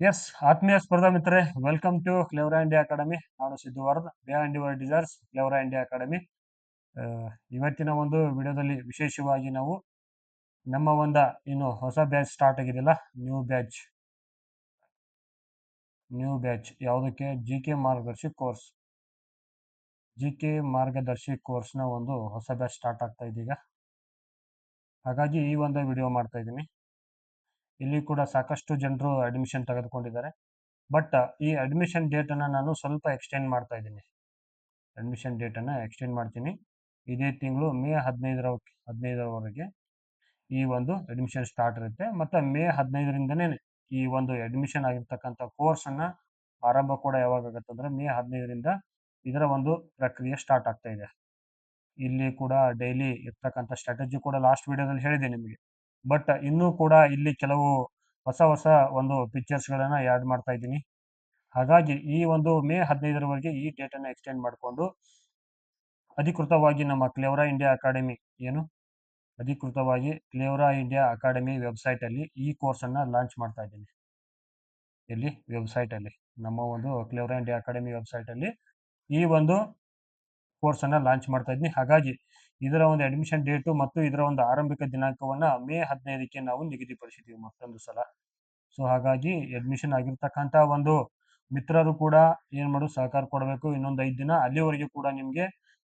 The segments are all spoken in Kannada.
ಎಸ್ ಆತ್ಮೀಯ ಸ್ಪರ್ಧಾ ಮಿತ್ರರೇ, welcome to Clevara India Academy. ನಾನು Siddhavardh, behind your desires Clevara India Academy. ಇವತ್ತಿನ ಒಂದು ವಿಡಿಯೋದಲ್ಲಿ ವಿಶೇಷವಾಗಿ ನಾವು ನಮ್ಮ ಇನ್ನು ಹೊಸ ಬ್ಯಾಚ್ ಸ್ಟಾರ್ಟ್ ಆಗಿದೆಯಲ್ಲ, ನ್ಯೂ ಬ್ಯಾಚ್ ಯಾವುದಕ್ಕೆ ಜಿ ಕೆ ಮಾರ್ಗದರ್ಶಿ ಕೋರ್ಸ್ನ ಒಂದು ಹೊಸ ಬ್ಯಾಚ್ ಸ್ಟಾರ್ಟ್ ಆಗ್ತಾ ಇದೆ ಈಗ. ಹಾಗಾಗಿ ಈ ಒಂದು ವಿಡಿಯೋ ಮಾಡ್ತಾ ಇದ್ದೀನಿ. ಇಲ್ಲಿ ಕೂಡ ಸಾಕಷ್ಟು ಜನರು ಅಡ್ಮಿಷನ್ ತೆಗೆದುಕೊಂಡಿದ್ದಾರೆ. ಬಟ್ ಈ ಅಡ್ಮಿಷನ್ ಡೇಟನ್ನು ನಾನು ಸ್ವಲ್ಪ ಎಕ್ಸ್ಟೆಂಡ್ ಮಾಡ್ತಾ ಇದ್ದೀನಿ. ಮಾಡ್ತೀನಿ. ಇದೇ ತಿಂಗಳು ಮೇ 15ರವರೆಗೆ ಈ ಒಂದು ಅಡ್ಮಿಷನ್ ಸ್ಟಾರ್ಟ್ ಇರುತ್ತೆ. ಮತ್ತು ಮೇ 15ರಿಂದನೇ ಈ ಒಂದು ಅಡ್ಮಿಷನ್ ಆಗಿರ್ತಕ್ಕಂಥ ಕೋರ್ಸನ್ನು ಆರಂಭ ಕೂಡ ಯಾವಾಗ ಆಗುತ್ತೆ ಅಂದರೆ ಮೇ 15ರಿಂದ ಇದರ ಒಂದು ಪ್ರಕ್ರಿಯೆ ಸ್ಟಾರ್ಟ್ ಆಗ್ತಾ ಇದೆ. ಇಲ್ಲಿ ಕೂಡ ಡೈಲಿ ಇರ್ತಕ್ಕಂಥ ಸ್ಟ್ರಾಟಜಿ ಕೂಡ ಲಾಸ್ಟ್ ವಿಡಿಯೋದಲ್ಲಿ ಹೇಳಿದೆ ನಿಮಗೆ. ಬಟ್ ಇನ್ನೂ ಕೂಡ ಇಲ್ಲಿ ಕೆಲವು ಹೊಸ ಒಂದು ಪಿಕ್ಚರ್ಸ್ಗಳನ್ನು ಆ್ಯಡ್ ಮಾಡ್ತಾ ಇದ್ದೀನಿ. ಹಾಗಾಗಿ ಈ ಒಂದು ಮೇ 15ರವರೆಗೆ ಈ ಡೇಟನ್ನು ಎಕ್ಸ್ಟೆಂಡ್ ಮಾಡಿಕೊಂಡು ಅಧಿಕೃತವಾಗಿ ನಮ್ಮ ಕ್ಲೆವರಾ ಇಂಡಿಯಾ ಅಕಾಡೆಮಿ ವೆಬ್ಸೈಟಲ್ಲಿ ಈ ಕೋರ್ಸನ್ನು ಲಾಂಚ್ ಮಾಡ್ತಾ ಇದ್ದೀನಿ. ಇಲ್ಲಿ ವೆಬ್ಸೈಟಲ್ಲಿ ನಮ್ಮ ಒಂದು ಕ್ಲೆವರಾ ಇಂಡಿಯಾ ಅಕಾಡೆಮಿ ವೆಬ್ಸೈಟಲ್ಲಿ ಈ ಒಂದು ಕೋರ್ಸನ್ನು ಲಾಂಚ್ ಮಾಡ್ತಾ ಇದ್ದೀನಿ. ಹಾಗಾಗಿ ಇದರ ಒಂದು ಅಡ್ಮಿಷನ್ ಡೇಟು ಮತ್ತು ಇದರ ಒಂದು ಆರಂಭಿಕ ದಿನಾಂಕವನ್ನು ಮೇ 15ಕ್ಕೆ ನಾವು ನಿಗದಿಪಡಿಸಿದ್ದೀವಿ ಮತ್ತೊಂದು ಸಲ. ಸೊ ಹಾಗಾಗಿ ಅಡ್ಮಿಷನ್ ಆಗಿರ್ತಕ್ಕಂಥ ಒಂದು ಮಿತ್ರರು ಕೂಡ ಏನು ಮಾಡೋದು, ಸಹಕಾರ ಕೊಡಬೇಕು. ಇನ್ನೊಂದು 5 ದಿನ ಅಲ್ಲಿವರೆಗೆ ಕೂಡ ನಿಮಗೆ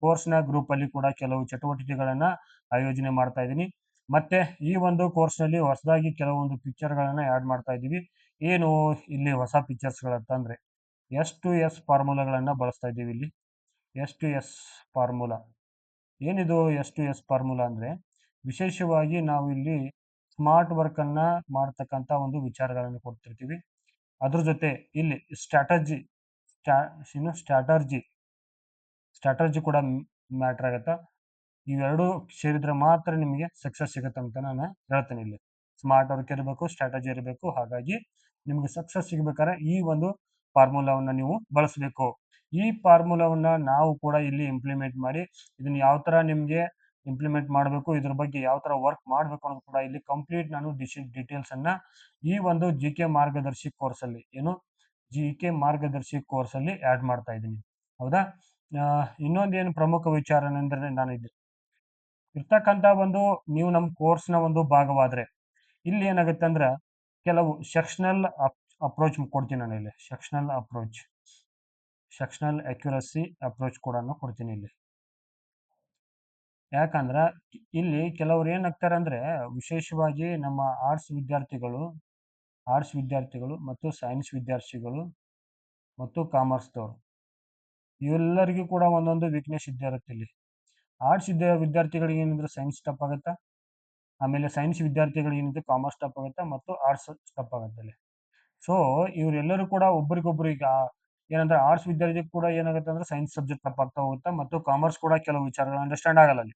ಕೋರ್ಸ್ನ ಗ್ರೂಪಲ್ಲಿ ಕೂಡ ಕೆಲವು ಚಟುವಟಿಕೆಗಳನ್ನು ಆಯೋಜನೆ ಮಾಡ್ತಾ ಇದ್ದೀನಿ. ಮತ್ತೆ ಈ ಒಂದು ಕೋರ್ಸ್ನಲ್ಲಿ ಹೊಸದಾಗಿ ಕೆಲವೊಂದು ಪಿಕ್ಚರ್ಗಳನ್ನು ಆ್ಯಡ್ ಮಾಡ್ತಾ ಇದ್ದೀವಿ. ಏನು ಇಲ್ಲಿ ಹೊಸ ಪಿಕ್ಚರ್ಸ್ಗಳಂತಂದರೆ S2S ಫಾರ್ಮುಲಾಗಳನ್ನು ಬಳಸ್ತಾ ಇದ್ದೀವಿ. ಇಲ್ಲಿ S2S ಫಾರ್ಮುಲಾ ಏನಿದು? S2S ಫಾರ್ಮುಲಾ ಅಂದರೆ ವಿಶೇಷವಾಗಿ ನಾವು ಇಲ್ಲಿ ಸ್ಮಾರ್ಟ್ ವರ್ಕನ್ನು ಮಾಡ್ತಕ್ಕಂಥ ಒಂದು ವಿಚಾರಗಳನ್ನು ಕೊಡ್ತಿರ್ತೀವಿ. ಅದ್ರ ಜೊತೆ ಇಲ್ಲಿ ಸ್ಟ್ರಾಟರ್ಜಿ ಕೂಡ ಮ್ಯಾಟ್ರ್ ಆಗುತ್ತೆ. ಇವೆರಡು ಸೇರಿದ್ರೆ ಮಾತ್ರ ನಿಮಗೆ ಸಕ್ಸಸ್ ಸಿಗುತ್ತೆ ಅಂತ ನಾನು ಹೇಳ್ತೇನೆ. ಇಲ್ಲಿ ಸ್ಮಾರ್ಟ್ ವರ್ಕ್ ಇರಬೇಕು, ಸ್ಟ್ರಾಟಜಿ ಇರಬೇಕು. ಹಾಗಾಗಿ ನಿಮಗೆ ಸಕ್ಸಸ್ ಸಿಗಬೇಕಾದ್ರೆ ಈ ಒಂದು ಫಾರ್ಮುಲಾವನ್ನು ನೀವು ಬಳಸಬೇಕು. ಈ ಫಾರ್ಮುಲಾವನ್ನು ನಾವು ಕೂಡ ಇಲ್ಲಿ ಇಂಪ್ಲಿಮೆಂಟ್ ಮಾಡಿ ಇದನ್ನು ಯಾವ ಥರ ನಿಮಗೆ ಇಂಪ್ಲಿಮೆಂಟ್ ಮಾಡಬೇಕು, ಇದ್ರ ಬಗ್ಗೆ ಯಾವ ಥರ ವರ್ಕ್ ಮಾಡಬೇಕು ಅನ್ನೋದು ಕೂಡ ಇಲ್ಲಿ ಕಂಪ್ಲೀಟ್ ನಾನು ಡೀಟೇಲ್ಸನ್ನು ಈ ಒಂದು ಜಿ ಕೆ ಮಾರ್ಗದರ್ಶಿ ಕೋರ್ಸಲ್ಲಿ ಆ್ಯಡ್ ಮಾಡ್ತಾ ಇದ್ದೀನಿ. ಹೌದಾ? ಇನ್ನೊಂದೇನು ಪ್ರಮುಖ ವಿಚಾರ ಅಂದರೆ, ನಾನು ಇರ್ತಕ್ಕಂಥ ನೀವು ನಮ್ಮ ಕೋರ್ಸ್ನ ಒಂದು ಭಾಗವಾದರೆ ಇಲ್ಲಿ ಏನಾಗುತ್ತೆ ಅಂದ್ರೆ ಕೆಲವು ಸೆಕ್ಷನಲ್ ಅಪ್ರೋಚ್ ಕೊಡ್ತೀನಿ ನಾನು. ಇಲ್ಲಿ ಸೆಕ್ಷನಲ್ ಅಕ್ಯುರಸಿ ಅಪ್ರೋಚ್ ಕೂಡ ಕೊಡ್ತೀನಿ ಇಲ್ಲಿ. ಯಾಕಂದ್ರೆ ಇಲ್ಲಿ ಕೆಲವ್ರು ಏನಾಗ್ತಾರೆ ಅಂದರೆ, ವಿಶೇಷವಾಗಿ ನಮ್ಮ ಆರ್ಟ್ಸ್ ವಿದ್ಯಾರ್ಥಿಗಳು ಮತ್ತು ಸೈನ್ಸ್ ವಿದ್ಯಾರ್ಥಿಗಳು ಮತ್ತು ಕಾಮರ್ಸ್ದವರು ಇವೆಲ್ಲರಿಗೂ ಕೂಡ ಒಂದೊಂದು ವೀಕ್ನೆಸ್ ಇದ್ದೇ ಇರುತ್ತೆ. ಇಲ್ಲಿ ಆರ್ಟ್ಸ್ ವಿದ್ಯಾರ್ಥಿಗಳಿಗೆ ಏನಿದ್ರೆ ಸೈನ್ಸ್ ಟಫ್ ಆಗುತ್ತೆ, ಆಮೇಲೆ ಸೈನ್ಸ್ ವಿದ್ಯಾರ್ಥಿಗಳಿಗೆ ಏನಿದ್ರೆ ಕಾಮರ್ಸ್ ಟಫ್ ಆಗುತ್ತೆ ಮತ್ತು ಆರ್ಟ್ಸ್ ಟಫ್ ಆಗುತ್ತೆ. ಸೊ ಇವರೆಲ್ಲರೂ ಕೂಡ ಒಬ್ರಿಗೊಬ್ರು ಈಗ ಏನಂದ್ರೆ ಆರ್ಟ್ಸ್ ವಿದ್ಯಾರ್ಥಿ ಕೂಡ ಏನಾಗುತ್ತೆ ಅಂದ್ರೆ ಸೈನ್ಸ್ ಸಬ್ಜೆಕ್ಟ್ ಟಫ್ ಆಗ್ತಾ ಹೋಗುತ್ತೆ ಮತ್ತು ಕಾಮರ್ಸ್ ಕೂಡ ಕೆಲವು ವಿಚಾರಗಳು ಅಂಡರ್ಸ್ಟ್ಯಾಂಡ್ ಆಗಲ್ಲ ಅಲ್ಲಿ.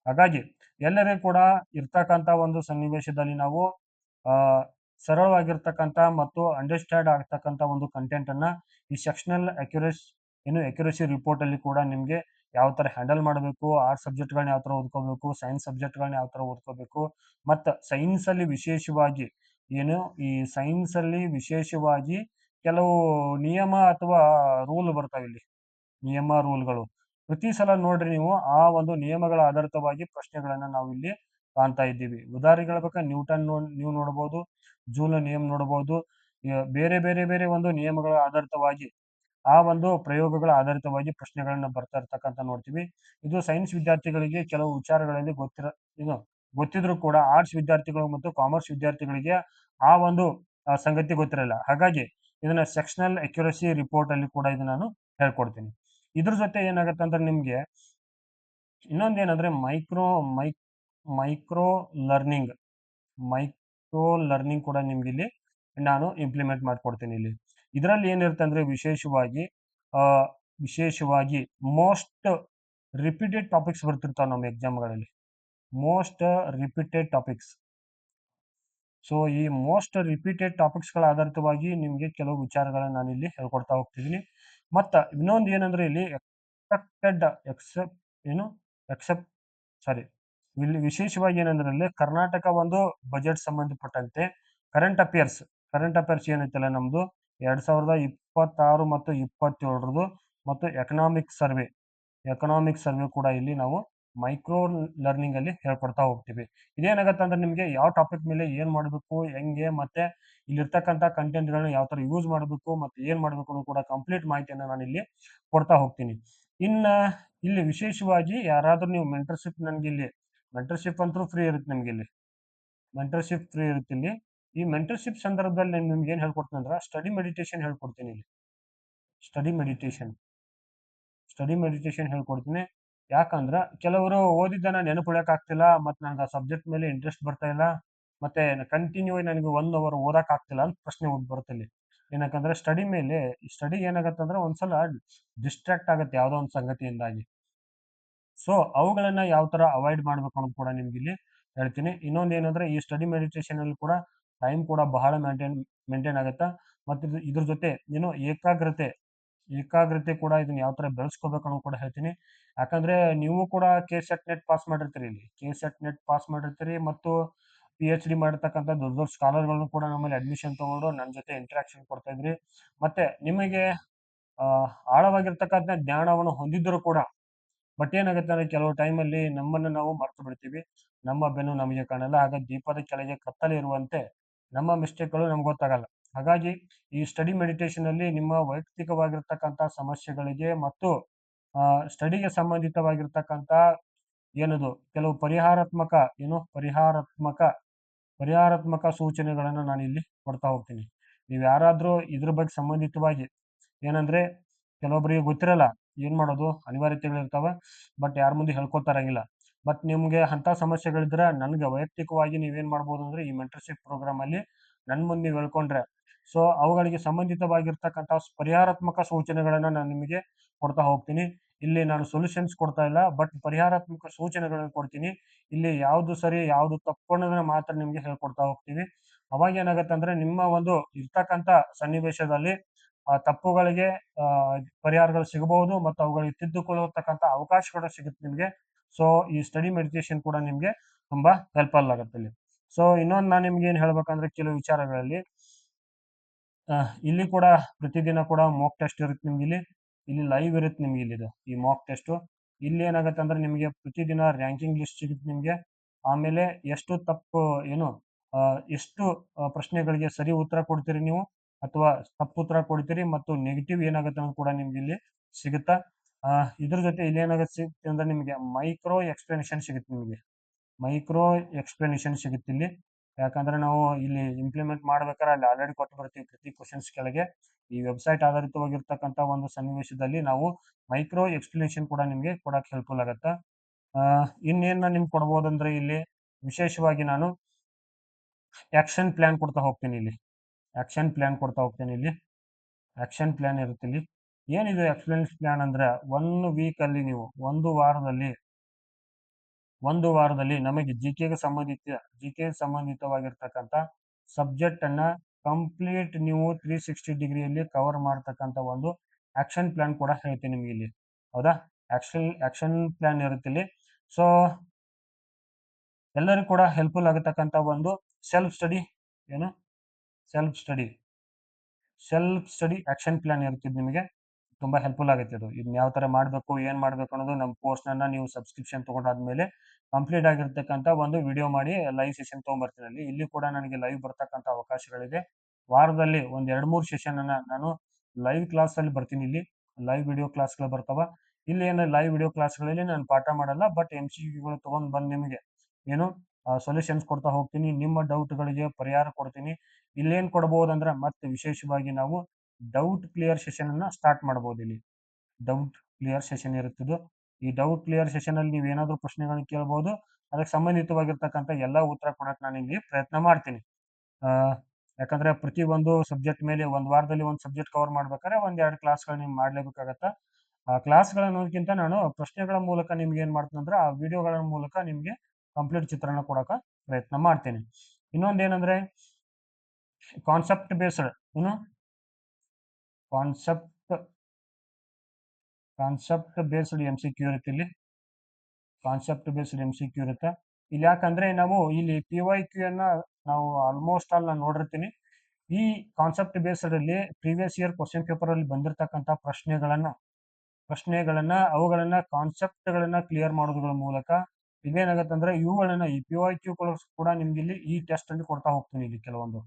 ಹಾಗಾಗಿ ಎಲ್ಲರಿಗೂ ಕೂಡ ಇರ್ತಕ್ಕಂಥ ಒಂದು ಸನ್ನಿವೇಶದಲ್ಲಿ ನಾವು ಸರಳವಾಗಿರ್ತಕ್ಕಂಥ ಮತ್ತು ಅಂಡರ್ಸ್ಟ್ಯಾಂಡ್ ಆಗ್ತಕ್ಕಂಥ ಒಂದು ಕಂಟೆಂಟನ್ನು ಈ ಸೆಕ್ಷನಲ್ ಅಕ್ಯುರಸಿ ರಿಪೋರ್ಟಲ್ಲಿ ಕೂಡ ನಿಮಗೆ ಯಾವ ಥರ ಹ್ಯಾಂಡಲ್ ಮಾಡಬೇಕು, ಆರ್ಟ್ಸ್ ಸಬ್ಜೆಕ್ಟ್ಗಳನ್ನ ಯಾವ ಥರ ಓದ್ಕೋಬೇಕು, ಸೈನ್ಸ್ ಸಬ್ಜೆಕ್ಟ್ಗಳನ್ನ ಯಾವ ಥರ ಓದ್ಕೋಬೇಕು, ಮತ್ತು ಸೈನ್ಸಲ್ಲಿ ವಿಶೇಷವಾಗಿ ಕೆಲವು ನಿಯಮ ಅಥವಾ ರೂಲ್ ಬರ್ತಾವೆ. ಇಲ್ಲಿ ರೂಲ್ಗಳು ಪ್ರತಿ ಸಲ ನೋಡ್ರಿ ನೀವು ಆ ಒಂದು ನಿಯಮಗಳ ಆಧಾರಿತವಾಗಿ ಪ್ರಶ್ನೆಗಳನ್ನು ನಾವು ಇಲ್ಲಿ ಕಾಣ್ತಾ ಇದ್ದೀವಿ. ಉದಾಹರಣೆಗೆ ಹೇಳ್ಬೇಕಾ, ನೀವು ನೋಡಬಹುದು, ಜೂಲ್ ನಿಯಮ ನೋಡಬಹುದು. ಬೇರೆ ಬೇರೆ ಬೇರೆ ಒಂದು ನಿಯಮಗಳ ಆಧಾರಿತವಾಗಿ ಆ ಒಂದು ಪ್ರಯೋಗಗಳ ಆಧಾರಿತವಾಗಿ ಪ್ರಶ್ನೆಗಳನ್ನ ಬರ್ತಾ ಇರ್ತಕ್ಕಂಥ ನೋಡ್ತೀವಿ. ಇದು ಸೈನ್ಸ್ ವಿದ್ಯಾರ್ಥಿಗಳಿಗೆ ಕೆಲವು ವಿಚಾರಗಳಲ್ಲಿ ಗೊತ್ತಿದ್ರು ಕೂಡ ಆರ್ಟ್ಸ್ ವಿದ್ಯಾರ್ಥಿಗಳು ಮತ್ತು ಕಾಮರ್ಸ್ ವಿದ್ಯಾರ್ಥಿಗಳಿಗೆ ಆ ಒಂದು ಸಂಗತಿ ಗೊತ್ತಿರಲ್ಲ. ಹಾಗಾಗಿ ಇದನ್ನ ಸೆಕ್ಷನಲ್ ಅಕ್ಯುರಸಿ ರಿಪೋರ್ಟ್ ಅಲ್ಲಿ ಕೂಡ ಇದನ್ನ ನಾನು ಹೇಳ್ಕೊಡ್ತೀನಿ. ಇದ್ರ ಜೊತೆ ಏನಾಗುತ್ತೆ ಅಂದ್ರೆ ನಿಮ್ಗೆ ಇನ್ನೊಂದೇನಂದ್ರೆ ಮೈಕ್ರೋ ಲರ್ನಿಂಗ್ ಕೂಡ ನಿಮ್ಗೆ ಇಲ್ಲಿ ನಾನು ಇಂಪ್ಲಿಮೆಂಟ್ ಮಾಡ್ಕೊಡ್ತೀನಿ. ಇಲ್ಲಿ ಇದರಲ್ಲಿ ಏನಿರುತ್ತೆ ಅಂದ್ರೆ ವಿಶೇಷವಾಗಿ ಮೋಸ್ಟ್ ರಿಪೀಟೆಡ್ ಟಾಪಿಕ್ಸ್ ಬರ್ತಿರ್ತಾವೆ ನಮ್ಮ ಎಕ್ಸಾಮ್ಗಳಲ್ಲಿ. ಸೊ ಈ ಮೋಸ್ಟ್ ರಿಪೀಟೆಡ್ ಟಾಪಿಕ್ಸ್ಗಳ ಆಧಾರಿತವಾಗಿ ನಿಮಗೆ ಕೆಲವು ವಿಚಾರಗಳನ್ನ ನಾನು ಇಲ್ಲಿ ಹೇಳ್ಕೊಡ್ತಾ ಹೋಗ್ತಿದ್ದೀನಿ. ಮತ್ತು ಇನ್ನೊಂದು ಏನಂದ್ರೆ ಇಲ್ಲಿ ಇಲ್ಲಿ ವಿಶೇಷವಾಗಿ ಏನಂದ್ರೆ ಇಲ್ಲಿ ಕರ್ನಾಟಕ ಒಂದು ಬಜೆಟ್ ಸಂಬಂಧಪಟ್ಟಂತೆ ಕರೆಂಟ್ ಕರೆಂಟ್ ಅಫೇರ್ಸ್ ಏನೈತಲ್ಲ ನಮ್ದು 2026 ಮತ್ತು 27 ಮತ್ತು ಎಕನಾಮಿಕ್ ಸರ್ವೆ ಕೂಡ ಇಲ್ಲಿ ನಾವು ಮೈಕ್ರೋ ಲರ್ನಿಂಗ್ ಅಲ್ಲಿ ಹೇಳ್ಕೊಡ್ತಾ ಹೋಗ್ತೀವಿ. ಇದೇನಾಗತ್ತೆ ಅಂದ್ರೆ ನಿಮಗೆ ಯಾವ ಟಾಪಿಕ್ ಮೇಲೆ ಏನ್ ಮಾಡಬೇಕು, ಹೆಂಗೆ, ಮತ್ತೆ ಇಲ್ಲಿರ್ತಕ್ಕಂಥ ಕಂಟೆಂಟ್ ಗಳನ್ನ ಯಾವ ತರ ಯೂಸ್ ಮಾಡಬೇಕು ಮತ್ತೆ ಏನ್ ಮಾಡಬೇಕು ಅನ್ನೋ ಕೂಡ ಕಂಪ್ಲೀಟ್ ಮಾಹಿತಿಯನ್ನ ನಾನು ಇಲ್ಲಿ ಕೊಡ್ತಾ ಹೋಗ್ತೀನಿ. ಇನ್ನ ಇಲ್ಲಿ ವಿಶೇಷವಾಗಿ ಯಾರಾದ್ರೂ ನೀವು ಮೆಂಟರ್ಶಿಪ್, ನನಗೆ ಇಲ್ಲಿ ಮೆಂಟರ್ಶಿಪ್ ಅಂತೂ ಫ್ರೀ ಇರುತ್ತೆ ನಿಮ್ಗೆ ಇಲ್ಲಿ ಮೆಂಟರ್ಶಿಪ್ ಫ್ರೀ ಇರುತ್ತೆ ಇಲ್ಲಿ. ಈ ಮೆಂಟರ್ಶಿಪ್ ಸಂದರ್ಭದಲ್ಲಿ ನಾನು ನಿಮ್ಗೆ ಏನ್ ಹೇಳ್ಕೊಡ್ತೀನಿ ಅಂದ್ರೆ ಸ್ಟಡಿ ಮೆಡಿಟೇಷನ್ ಹೇಳ್ಕೊಡ್ತೀನಿ ಇಲ್ಲಿ. ಸ್ಟಡಿ ಮೆಡಿಟೇಷನ್ ಹೇಳ್ಕೊಡ್ತೀನಿ. ಯಾಕಂದ್ರ ಕೆಲವರು ಓದಿದ್ದನ್ನ ನೆನಪಿಡಕ್ ಆಗ್ತಿಲ್ಲ, ಮತ್ತೆ ನನಗೆ ಆ ಸಬ್ಜೆಕ್ಟ್ ಮೇಲೆ ಇಂಟ್ರೆಸ್ಟ್ ಬರ್ತಾ ಇಲ್ಲ, ಮತ್ತೆ ಕಂಟಿನ್ಯೂ ನನಗೆ 1 ಅವರ್ ಓದಕ್ ಆಗ್ತಿಲ್ಲ ಅಂತ ಪ್ರಶ್ನೆ ಬರುತ್ತೆ ಇಲ್ಲಿ. ಏನಕ್ಕಂದ್ರೆ ಸ್ಟಡಿ ಏನಾಗತ್ತಂದ್ರೆ ಒಂದ್ಸಲ ಡಿಸ್ಟ್ರಾಕ್ಟ್ ಆಗುತ್ತೆ ಯಾವ್ದೋ ಒಂದು ಸಂಗತಿಯಿಂದಾಗಿ. ಸೊ ಅವುಗಳನ್ನ ಯಾವ ತರ ಅವಾಯ್ಡ್ ಮಾಡ್ಬೇಕು ಅನ್ನೋದು ಕೂಡ ನಿಮ್ಗೆ ಇಲ್ಲಿ ಹೇಳ್ತೀನಿ. ಇನ್ನೊಂದು ಏನಂದ್ರೆ ಈ ಸ್ಟಡಿ ಮೆಡಿಟೇಷನ್ ಅಲ್ಲಿ ಕೂಡ ಟೈಮ್ ಕೂಡ ಬಹಳ ಮೇಂಟೈನ್ ಆಗುತ್ತಾ. ಮತ್ತೆ ಇದ್ರ ಜೊತೆ ಏನು ಏಕಾಗ್ರತೆ ಕೂಡ ಇದನ್ನ ಯಾವ ತರ ಬೆಳೆಸ್ಕೋಬೇಕು ಅನ್ನೋದು ಕೂಡ ಹೇಳ್ತೀನಿ. ಯಾಕಂದ್ರೆ ನೀವು ಕೂಡ ಕೆಸೆಟ್ ನೆಟ್ ಪಾಸ್ ಮಾಡಿರ್ತೀರಿ ಇಲ್ಲಿ. ಕೆಸೆಟ್ ನೆಟ್ ಪಾಸ್ ಮಾಡಿರ್ತೀರಿ ಮತ್ತು PhD ಮಾಡಿರ್ತಕ್ಕಂಥ ದೊಡ್ಡ ದೊಡ್ಡ ಸ್ಕಾಲರ್ಗಳನ್ನು ಕೂಡ ನಮ್ಮಲ್ಲಿ ಅಡ್ಮಿಷನ್ ತಗೊಂಡು ನನ್ನ ಜೊತೆ ಇಂಟ್ರಾಕ್ಷನ್ ಕೊಡ್ತಾ ಇದ್ರಿ. ಮತ್ತೆ ನಿಮಗೆ ಆಳವಾಗಿರ್ತಕ್ಕಂಥ ಜ್ಞಾನವನ್ನು ಹೊಂದಿದ್ದರೂ ಕೂಡ ಬಟ್ ಏನಾಗುತ್ತೆ ಅಂದ್ರೆ ಕೆಲವು ಟೈಮಲ್ಲಿ ನಮ್ಮನ್ನು ನಾವು ಮರ್ತು ಬಿಡ್ತೀವಿ. ನಮ್ಮ ಬೆನ್ನು ನಮಗೆ ಕಾಣಲ್ಲ. ಆಗ ದೀಪದ ಕೆಳಗೆ ಕತ್ತಲೆ ಇರುವಂತೆ ನಮ್ಮ ಮಿಸ್ಟೇಕ್ಗಳು ನಮ್ಗೆ ಗೊತ್ತಾಗಲ್ಲ. ಹಾಗಾಗಿ ಈ ಸ್ಟಡಿ ಮೆಡಿಟೇಷನ್ ಅಲ್ಲಿ ನಿಮ್ಮ ವೈಯಕ್ತಿಕವಾಗಿರ್ತಕ್ಕಂಥ ಸಮಸ್ಯೆಗಳಿಗೆ ಮತ್ತು ಸ್ಟಡಿಗೆ ಸಂಬಂಧಿತವಾಗಿರ್ತಕ್ಕಂಥ ಏನದು ಕೆಲವು ಪರಿಹಾರಾತ್ಮಕ ಸೂಚನೆಗಳನ್ನು ನಾನು ಇಲ್ಲಿ ಕೊಡ್ತಾ ಹೋಗ್ತೀನಿ. ನೀವು ಯಾರಾದ್ರೂ ಇದ್ರ ಬಗ್ಗೆ ಸಂಬಂಧಿತವಾಗಿ ಏನಂದ್ರೆ ಕೆಲವೊಬ್ಬರಿಗೆ ಗೊತ್ತಿರಲ್ಲ ಏನ್ ಮಾಡೋದು, ಅನಿವಾರ್ಯತೆಗಳಿರ್ತಾವ, ಬಟ್ ಯಾರ ಮುಂದೆ ಹೇಳ್ಕೊತಾರಂಗಿಲ್ಲ. ಬಟ್ ನಿಮ್ಗೆ ಅಂತ ಸಮಸ್ಯೆಗಳಿದ್ರೆ ನನ್ಗೆ ವೈಯಕ್ತಿಕವಾಗಿ ನೀವೇನ್ ಮಾಡ್ಬೋದು ಅಂದ್ರೆ ಈ ಮೆಂಟರ್ಶಿಪ್ ಪ್ರೋಗ್ರಾಮ್ ಅಲ್ಲಿ ನನ್ ಮುಂದೆ ನೀವು ಹೇಳ್ಕೊಂಡ್ರೆ ಸೊ ಅವುಗಳಿಗೆ ಸಂಬಂಧಿತವಾಗಿರ್ತಕ್ಕಂಥ ಪರಿಹಾರಾತ್ಮಕ ಸೂಚನೆಗಳನ್ನ ನಾನು ನಿಮಗೆ ಕೊಡ್ತಾ ಹೋಗ್ತೀನಿ. ಇಲ್ಲಿ ನಾನು ಸೊಲ್ಯೂಷನ್ಸ್ ಕೊಡ್ತಾ ಇಲ್ಲ, ಬಟ್ ಪರಿಹಾರಾತ್ಮಕ ಸೂಚನೆಗಳನ್ನು ಕೊಡ್ತೀನಿ. ಇಲ್ಲಿ ಯಾವ್ದು ಸರಿ ಯಾವ್ದು ತಪ್ಪು ಅನ್ನೋದನ್ನ ಮಾತ್ರ ನಿಮ್ಗೆ ಹೇಳ್ಕೊಡ್ತಾ ಹೋಗ್ತೀವಿ. ಅವಾಗ ಏನಾಗತ್ತೆ ಅಂದ್ರೆ ನಿಮ್ಮ ಒಂದು ಇರ್ತಕ್ಕಂಥ ಸನ್ನಿವೇಶದಲ್ಲಿ ತಪ್ಪುಗಳಿಗೆ ಪರಿಹಾರಗಳು ಸಿಗಬಹುದು ಮತ್ತು ಅವುಗಳಿಗೆ ತಿದ್ದುಕೊಳ್ಳತಕ್ಕಂಥ ಅವಕಾಶಗಳು ಸಿಗುತ್ತೆ ನಿಮ್ಗೆ. ಸೊ ಈ ಸ್ಟಡಿ ಮೆಡಿಟೇಷನ್ ಕೂಡ ನಿಮ್ಗೆ ತುಂಬಾ ಹೆಲ್ಪ್ಫುಲ್ ಆಗುತ್ತೆ ಇಲ್ಲಿ. ಸೊ ಇನ್ನೊಂದು ನಾನು ನಿಮ್ಗೆ ಏನ್ ಹೇಳ್ಬೇಕಂದ್ರೆ ಕೆಲವು ವಿಚಾರಗಳಲ್ಲಿ ಇಲ್ಲಿ ಕೂಡ ಪ್ರತಿದಿನ ಕೂಡ ಮಾಕ್ ಟೆಸ್ಟ್ ಇರುತ್ತೆ ನಿಮ್ಗೆ ಇಲ್ಲಿ ಲೈವ್ ಇರುತ್ತೆ ನಿಮ್ಗೆ ಇಲ್ಲಿದು ಈ ಮಾಕ್ ಟೆಸ್ಟ್. ಇಲ್ಲಿ ಏನಾಗುತ್ತೆ ಅಂದ್ರೆ ನಿಮಗೆ ಪ್ರತಿದಿನ ರ್ಯಾಂಕಿಂಗ್ ಲಿಸ್ಟ್ ಸಿಗುತ್ತೆ ನಿಮ್ಗೆ. ಆಮೇಲೆ ಎಷ್ಟು ತಪ್ಪು ಎಷ್ಟು ಪ್ರಶ್ನೆಗಳಿಗೆ ಸರಿ ಉತ್ತರ ಕೊಡ್ತೀರಿ ನೀವು ಅಥವಾ ತಪ್ಪು ಉತ್ತರ ಕೊಡ್ತೀರಿ ಮತ್ತು ನೆಗೆಟಿವ್ ಏನಾಗುತ್ತೆ ಅನ್ನೋದು ಕೂಡ ನಿಮ್ಗೆ ಇಲ್ಲಿ ಸಿಗುತ್ತಾ. ಇದ್ರ ಜೊತೆ ಇಲ್ಲಿ ಏನಾಗುತ್ತೆ ಸಿಗುತ್ತೆ ಅಂದ್ರೆ ನಿಮಗೆ ಮೈಕ್ರೋ ಎಕ್ಸ್ಪ್ಲನೇಷನ್ ಸಿಗುತ್ತೆ ಇಲ್ಲಿ. ಯಾಕಂದ್ರೆ ನಾವು ಇಲ್ಲಿ ಇಂಪ್ಲಿಮೆಂಟ್ ಮಾಡ್ಬೇಕಾದ್ರೆ ಅಲ್ಲಿ ಆಲ್ರೆಡಿ ಕೊಟ್ಟು ಬರ್ತೀವಿ ಪ್ರತಿ ಕ್ವಶನ್ಸ್ ಕೆಳಗೆ. ಈ ವೆಬ್ಸೈಟ್ ಆಧಾರಿತವಾಗಿರ್ತಕ್ಕಂಥ ಒಂದು ಸನ್ನಿವೇಶದಲ್ಲಿ ನಾವು ಮೈಕ್ರೋ ಎಕ್ಸ್ಪ್ಲನೇಷನ್ ಕೂಡ ನಿಮ್ಗೆ ಕೊಡಕ್ಕೆ ಹೆಲ್ಪ್ಫುಲ್ ಆಗತ್ತ. ಇನ್ನೇನ್ ನಾನು ನಿಮ್ಗೆ ಕೊಡ್ಬೋದಂದ್ರೆ ಇಲ್ಲಿ ವಿಶೇಷವಾಗಿ ನಾನು ಆಕ್ಷನ್ ಪ್ಲಾನ್ ಕೊಡ್ತಾ ಹೋಗ್ತೀನಿ ಇಲ್ಲಿ. ಆಕ್ಷನ್ ಪ್ಲಾನ್ ಇರುತ್ತೆ ಇಲ್ಲಿ. ಏನಿದೆ ಆಕ್ಷನ್ ಪ್ಲಾನ್ ಅಂದ್ರೆ 1 ವೀಕ್ ಅಲ್ಲಿ ನೀವು ಒಂದು ವಾರದಲ್ಲಿ ನಮಗೆ ಜಿಕೆ ಸಂಬಂಧಿತವಾಗಿರ್ತಕ್ಕಂಥ ಸಬ್ಜೆಕ್ಟ್ ಅನ್ನ ಕಂಪ್ಲೀಟ್ ನೀವು 360 ಡಿಗ್ರಿಯಲ್ಲಿ ಕವರ್ ಮಾಡ್ತಕ್ಕಂಥ ಒಂದು ಆಕ್ಷನ್ ಪ್ಲಾನ್ ಕೂಡ ಹೇಳ್ತೀನಿ ನಿಮ್ಗೆ ಇಲ್ಲಿ. ಹೌದಾ, ಆಕ್ಷನ್ ಪ್ಲಾನ್ ಇರುತ್ತೆ ಇಲ್ಲಿ. ಸೊ ಎಲ್ಲರಿಗೂ ಕೂಡ ಹೆಲ್ಪ್ಫುಲ್ ಆಗತಕ್ಕಂಥ ಒಂದು ಸೆಲ್ಫ್ ಸ್ಟಡಿ ಆಕ್ಷನ್ ಪ್ಲಾನ್ ಇರ್ತಿದ್ ನಿಮಗೆ ತುಂಬಾ ಹೆಲ್ಪ್ಫುಲ್ ಆಗುತ್ತೆ. ಇದನ್ನ ಯಾವ ತರ ಮಾಡ್ಬೇಕು ಏನ್ ಮಾಡ್ಬೇಕು ಅನ್ನೋದು ನಮ್ಮ ಕೋರ್ಸ್ ನೀವು ಸಬ್ಸ್ಕ್ರಿಪ್ಷನ್ ತಗೊಂಡಾದ್ಮೇಲೆ ಕಂಪ್ಲೀಟ್ ಆಗಿರ್ತಕ್ಕಂಥ ಒಂದು ವಿಡಿಯೋ ಮಾಡಿ ಲೈವ್ ಸೆಷನ್ ತಗೊಂಡ್ಬರ್ತೀನಿ. ಇಲ್ಲಿ ಕೂಡ ನನಗೆ ಲೈವ್ ಬರ್ತಕ್ಕಂಥ ಅವಕಾಶಗಳಿದೆ. ವಾರದಲ್ಲಿ ಒಂದ್ 2-3 ಸೆಷನ್ ಅನ್ನ ನಾನು ಲೈವ್ ಕ್ಲಾಸ್ ಅಲ್ಲಿ ಬರ್ತೀನಿ. ಇಲ್ಲಿ ಲೈವ್ ವಿಡಿಯೋ ಕ್ಲಾಸ್ಗಳು ಬರ್ತಾವ. ಇಲ್ಲಿ ಏನು ಲೈವ್ ವಿಡಿಯೋ ಕ್ಲಾಸ್ಗಳಲ್ಲಿ ನಾನು ಪಾಠ ಮಾಡಲ್ಲ, ಬಟ್ MCQಗಳು ತಗೊಂಡ್ ಬಂದು ನಿಮಗೆ ಸೊಲ್ಯೂಷನ್ಸ್ ಕೊಡ್ತಾ ಹೋಗ್ತೀನಿ. ನಿಮ್ಮ ಡೌಟ್ಗಳಿಗೆ ಪರಿಹಾರ ಕೊಡ್ತೀನಿ. ಇಲ್ಲೇನ್ ಕೊಡ್ಬೋದಂದ್ರೆ ಮತ್ತೆ ವಿಶೇಷವಾಗಿ ನಾವು ಡೌಟ್ ಕ್ಲಿಯರ್ ಸೆಷನ್ ಅನ್ನ ಸ್ಟಾರ್ಟ್ ಮಾಡಬಹುದು. ಇಲ್ಲಿ ಡೌಟ್ ಕ್ಲಿಯರ್ ಸೆಷನ್ ಇರುತ್ತದೆ. ಈ ಡೌಟ್ ಕ್ಲಿಯರ್ ಸೆಷನ್ ಅಲ್ಲಿ ನೀವು ಏನಾದ್ರೂ ಪ್ರಶ್ನೆಗಳನ್ನ ಕೇಳಬಹುದು. ಅದಕ್ಕೆ ಸಂಬಂಧಿತವಾಗಿರ್ತಕ್ಕಂಥ ಎಲ್ಲಾ ಉತ್ತರ ಕೊಡಕ್ಕೆ ನಾನು ಇಲ್ಲಿ ಪ್ರಯತ್ನ ಮಾಡ್ತೀನಿ. ಯಾಕಂದ್ರೆ ಪ್ರತಿ ಒಂದು ಸಬ್ಜೆಕ್ಟ್ ಮೇಲೆ ಒಂದ್ ವಾರದಲ್ಲಿ ಒಂದು ಸಬ್ಜೆಕ್ಟ್ ಕವರ್ ಮಾಡ್ಬೇಕಾದ್ರೆ 1-2 ಕ್ಲಾಸ್ಗಳು ನೀವು ಮಾಡ್ಲೇಬೇಕಾಗತ್ತ. ಆ ಕ್ಲಾಸ್ಗಳ ಅನ್ನೋದಕ್ಕಿಂತ ನಾನು ಪ್ರಶ್ನೆಗಳ ಮೂಲಕ ನಿಮ್ಗೆ ಏನ್ ಮಾಡ್ತೀನಿ ಅಂದ್ರೆ ಆ ವಿಡಿಯೋಗಳ ಮೂಲಕ ನಿಮ್ಗೆ ಕಂಪ್ಲೀಟ್ ಚಿತ್ರಣ ಕೊಡಕ ಪ್ರಯತ್ನ ಮಾಡ್ತೇನೆ. ಇನ್ನೊಂದೇನಂದ್ರೆ ಕಾನ್ಸೆಪ್ಟ್ ಬೇಸ್ಡ್ MCQ ಇರುತ್ತೆ ಇಲ್ಲಿ. ಇಲ್ಲಿ ಯಾಕಂದ್ರೆ ನಾವು ಇಲ್ಲಿ PYQ ನಾವು ಆಲ್ಮೋಸ್ಟ್ ಆಲ್ ನಾನು ನೋಡಿರ್ತೀನಿ. ಈ ಕಾನ್ಸೆಪ್ಟ್ ಬೇಸ್ಡ್ ಅಲ್ಲಿ ಪ್ರೀವಿಯಸ್ ಇಯರ್ ಕ್ವಶನ್ ಪೇಪರ್ ಅಲ್ಲಿ ಬಂದಿರತಕ್ಕಂತ ಪ್ರಶ್ನೆಗಳನ್ನ ಅವುಗಳನ್ನ ಕಾನ್ಸೆಪ್ಟ್ ಗಳನ್ನ ಕ್ಲಿಯರ್ ಮಾಡೋದ್ರ ಮೂಲಕ ಇದೇನಾಗತ್ತೆ ಅಂದ್ರೆ ಇವುಗಳನ್ನ ಈ PYQ ಕೂಡ ನಿಮ್ಗೆ ಇಲ್ಲಿ ಈ ಟೆಸ್ಟ್ ಅಲ್ಲಿ ಕೊಡ್ತಾ ಹೋಗ್ತೀನಿ ಇಲ್ಲಿ ಕೆಲವೊಂದು.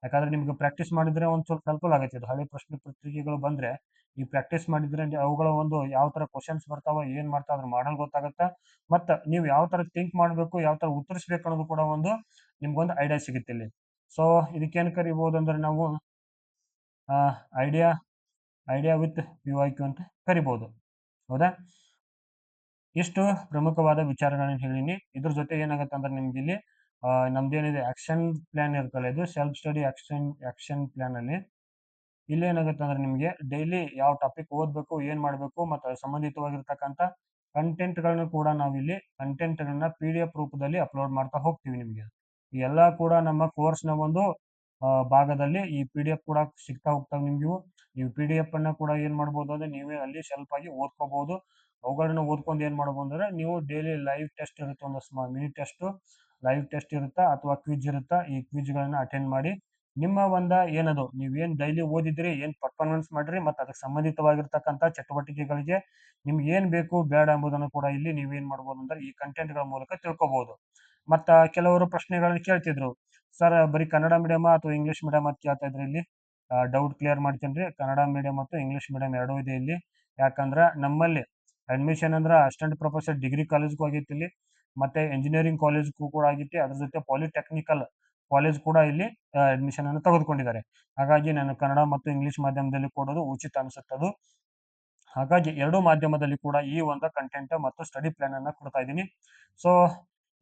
ಯಾಕಂದ್ರೆ ನಿಮ್ಗೆ ಪ್ರಾಕ್ಟೀಸ್ ಮಾಡಿದ್ರೆ ಒಂದ್ ಸ್ವಲ್ಪ ಹೆಲ್ಪ್ಫುಲ್ ಆಗತ್ತೆ. ಇದು ಹಳೆ ಪ್ರಶ್ನೆ ಪತ್ರಿಕೆಗಳು ಬಂದ್ರೆ ಈ ಪ್ರಾಕ್ಟೀಸ್ ಮಾಡಿದ್ರೆ ಅವುಗಳ ಒಂದು ಯಾವ ತರ ಕ್ವಶನ್ಸ್ ಬರ್ತಾವ, ಏನ್ ಮಾಡ್ತಾವ, ಅದ್ರ ಮಾಡಲ್ ಗೊತ್ತಾಗತ್ತ. ಮತ್ತ ನೀವು ಯಾವ ತರ ಥಿಂಕ್ ಮಾಡ್ಬೇಕು, ಯಾವ ತರ ಉತ್ತರಿಸ್ಬೇಕು ಅನ್ನೋದು ಕೂಡ ಒಂದು ನಿಮ್ಗೊಂದು ಐಡಿಯಾ ಸಿಗುತ್ತೆ ಇಲ್ಲಿ. ಸೊ ಇದಕ್ಕೇನ್ ಕರಿಬಹುದು ಅಂದ್ರೆ ನಾವು ಐಡಿಯಾ ವಿತ್ PYQ ಅಂತ ಕರಿಬಹುದು. ಹೌದಾ? ಇಷ್ಟು ಪ್ರಮುಖವಾದ ವಿಚಾರಗಳನ್ನ ಹೇಳಿನಿ. ಇದ್ರ ಜೊತೆ ಏನಾಗುತ್ತೆ ಅಂದ್ರೆ ನಿಮ್ಗೆ ಇಲ್ಲಿ ನಮ್ದೇನಿದೆ ಆಕ್ಷನ್ ಪ್ಲಾನ್ ಇರ್ತಲ್ಲ, ಇದು ಸೆಲ್ಫ್ ಸ್ಟಡಿ ಆಕ್ಷನ್ ಪ್ಲಾನ್ ಅಲ್ಲಿ ಇಲ್ಲಿ ಏನಾಗುತ್ತೆ ಅಂದ್ರೆ ನಿಮ್ಗೆ ಡೈಲಿ ಯಾವ ಟಾಪಿಕ್ ಓದ್ಬೇಕು, ಏನ್ ಮಾಡ್ಬೇಕು, ಮತ್ತು ಸಂಬಂಧಿತವಾಗಿರ್ತಕ್ಕಂಥ ಕಂಟೆಂಟ್ ಗಳನ್ನ ಕೂಡ ನಾವಿಲ್ಲಿ ಕಂಟೆಂಟ್ ಗಳನ್ನ PDF ರೂಪದಲ್ಲಿ ಅಪ್ಲೋಡ್ ಮಾಡ್ತಾ ಹೋಗ್ತೀವಿ ನಿಮ್ಗೆ. ಈ ಎಲ್ಲಾ ಕೂಡ ನಮ್ಮ ಕೋರ್ಸ್ ನ ಒಂದು ಭಾಗದಲ್ಲಿ ಈ PDF ಕೂಡ ಸಿಗ್ತಾ ಹೋಗ್ತಾವೆ ನಿಮ್ಗೆ. ನೀವು PDF ಅನ್ನ ಕೂಡ ಏನ್ ಮಾಡ್ಬೋದು ಅಂದ್ರೆ ನೀವೇ ಅಲ್ಲಿ ಸೆಲ್ಫ್ ಆಗಿ ಓದ್ಕೋಬಹುದು. ಅವುಗಳನ್ನ ಓದ್ಕೊಂಡು ಏನ್ ಮಾಡ್ಬೋದು ಅಂದ್ರೆ ನೀವು ಡೈಲಿ ಲೈವ್ ಟೆಸ್ಟ್ ಇರುತ್ತೆ, ಒಂದು ಮಿನಿ ಟೆಸ್ಟ್ ಲೈವ್ ಟೆಸ್ಟ್ ಇರುತ್ತಾ ಅಥವಾ ಕ್ವಿಜ್ ಇರುತ್ತಾ, ಈ ಕ್ವಿಜ್ ಗಳನ್ನ ಅಟೆಂಡ್ ಮಾಡಿ ನಿಮ್ಮ ಒಂದ ಏನದು ನೀವೇನ್ ಡೈಲಿ ಓದಿದ್ರಿ, ಏನ್ ಪರ್ಫಾರ್ಮೆನ್ಸ್ ಮಾಡ್ರಿ, ಮತ್ತು ಅದಕ್ಕೆ ಸಂಬಂಧಿತವಾಗಿರ್ತಕ್ಕಂಥ ಚಟುವಟಿಕೆಗಳಿಗೆ ನಿಮ್ಗೆ ಏನ್ ಬೇಕು ಬೇಡ ಎಂಬುದನ್ನು ಕೂಡ ಇಲ್ಲಿ ನೀವೇನ್ ಮಾಡ್ಬೋದು ಅಂದ್ರೆ ಈ ಕಂಟೆಂಟ್ ಗಳ ಮೂಲಕ ತಿಳ್ಕೊಬಹುದು. ಮತ್ತ ಕೆಲವರು ಪ್ರಶ್ನೆಗಳನ್ನ ಕೇಳ್ತಿದ್ರು, ಸರ್ ಬರೀ ಕನ್ನಡ ಮೀಡಿಯಂ ಅಥವಾ ಇಂಗ್ಲಿಷ್ ಮೀಡಿಯಂ ಅಂತ ಕೇಳ್ತಾ ಇದ್ರು. ಇಲ್ಲಿ ಡೌಟ್ ಕ್ಲಿಯರ್ ಮಾಡ್ತೇನ್ರಿ. ಕನ್ನಡ ಮೀಡಿಯಂ ಮತ್ತು ಇಂಗ್ಲಿಷ್ ಮೀಡಿಯಂ ಎರಡೂ ಇದೆ ಇಲ್ಲಿ. ಯಾಕಂದ್ರ ನಮ್ಮಲ್ಲಿ ಅಡ್ಮಿಷನ್ ಅಂದ್ರ ಅಸಿಸ್ಟೆಂಟ್ ಪ್ರೊಫೆಸರ್ ಡಿಗ್ರಿ ಕಾಲೇಜ್ಗೂ ಆಗೈತಿ ಇಲ್ಲಿ, ಮತ್ತೆ ಇಂಜಿನಿಯರಿಂಗ್ ಕಾಲೇಜ್ಗೂ ಕೂಡ ಆಗೈತಿ. ಅದ್ರ ಜೊತೆ ಪಾಲಿಟೆಕ್ನಿಕಲ್ ಕಾಲೇಜ್ ಕೂಡ ಇಲ್ಲಿ ಅಡ್ಮಿಷನ್ ಅನ್ನು ತೆಗೆದುಕೊಂಡಿದ್ದಾರೆ. ಹಾಗಾಗಿ ನಾನು ಕನ್ನಡ ಮತ್ತು ಇಂಗ್ಲಿಷ್ ಮಾಧ್ಯಮದಲ್ಲಿ ಕೊಡೋದು ಉಚಿತ ಅನಿಸುತ್ತದು. ಹಾಗಾಗಿ ಎರಡೂ ಮಾಧ್ಯಮದಲ್ಲಿ ಕೂಡ ಈ ಒಂದು ಕಂಟೆಂಟ್ ಮತ್ತು ಸ್ಟಡಿ ಪ್ಲಾನ್ ಅನ್ನ ಕೊಡ್ತಾ ಇದ್ದೀನಿ. ಸೊ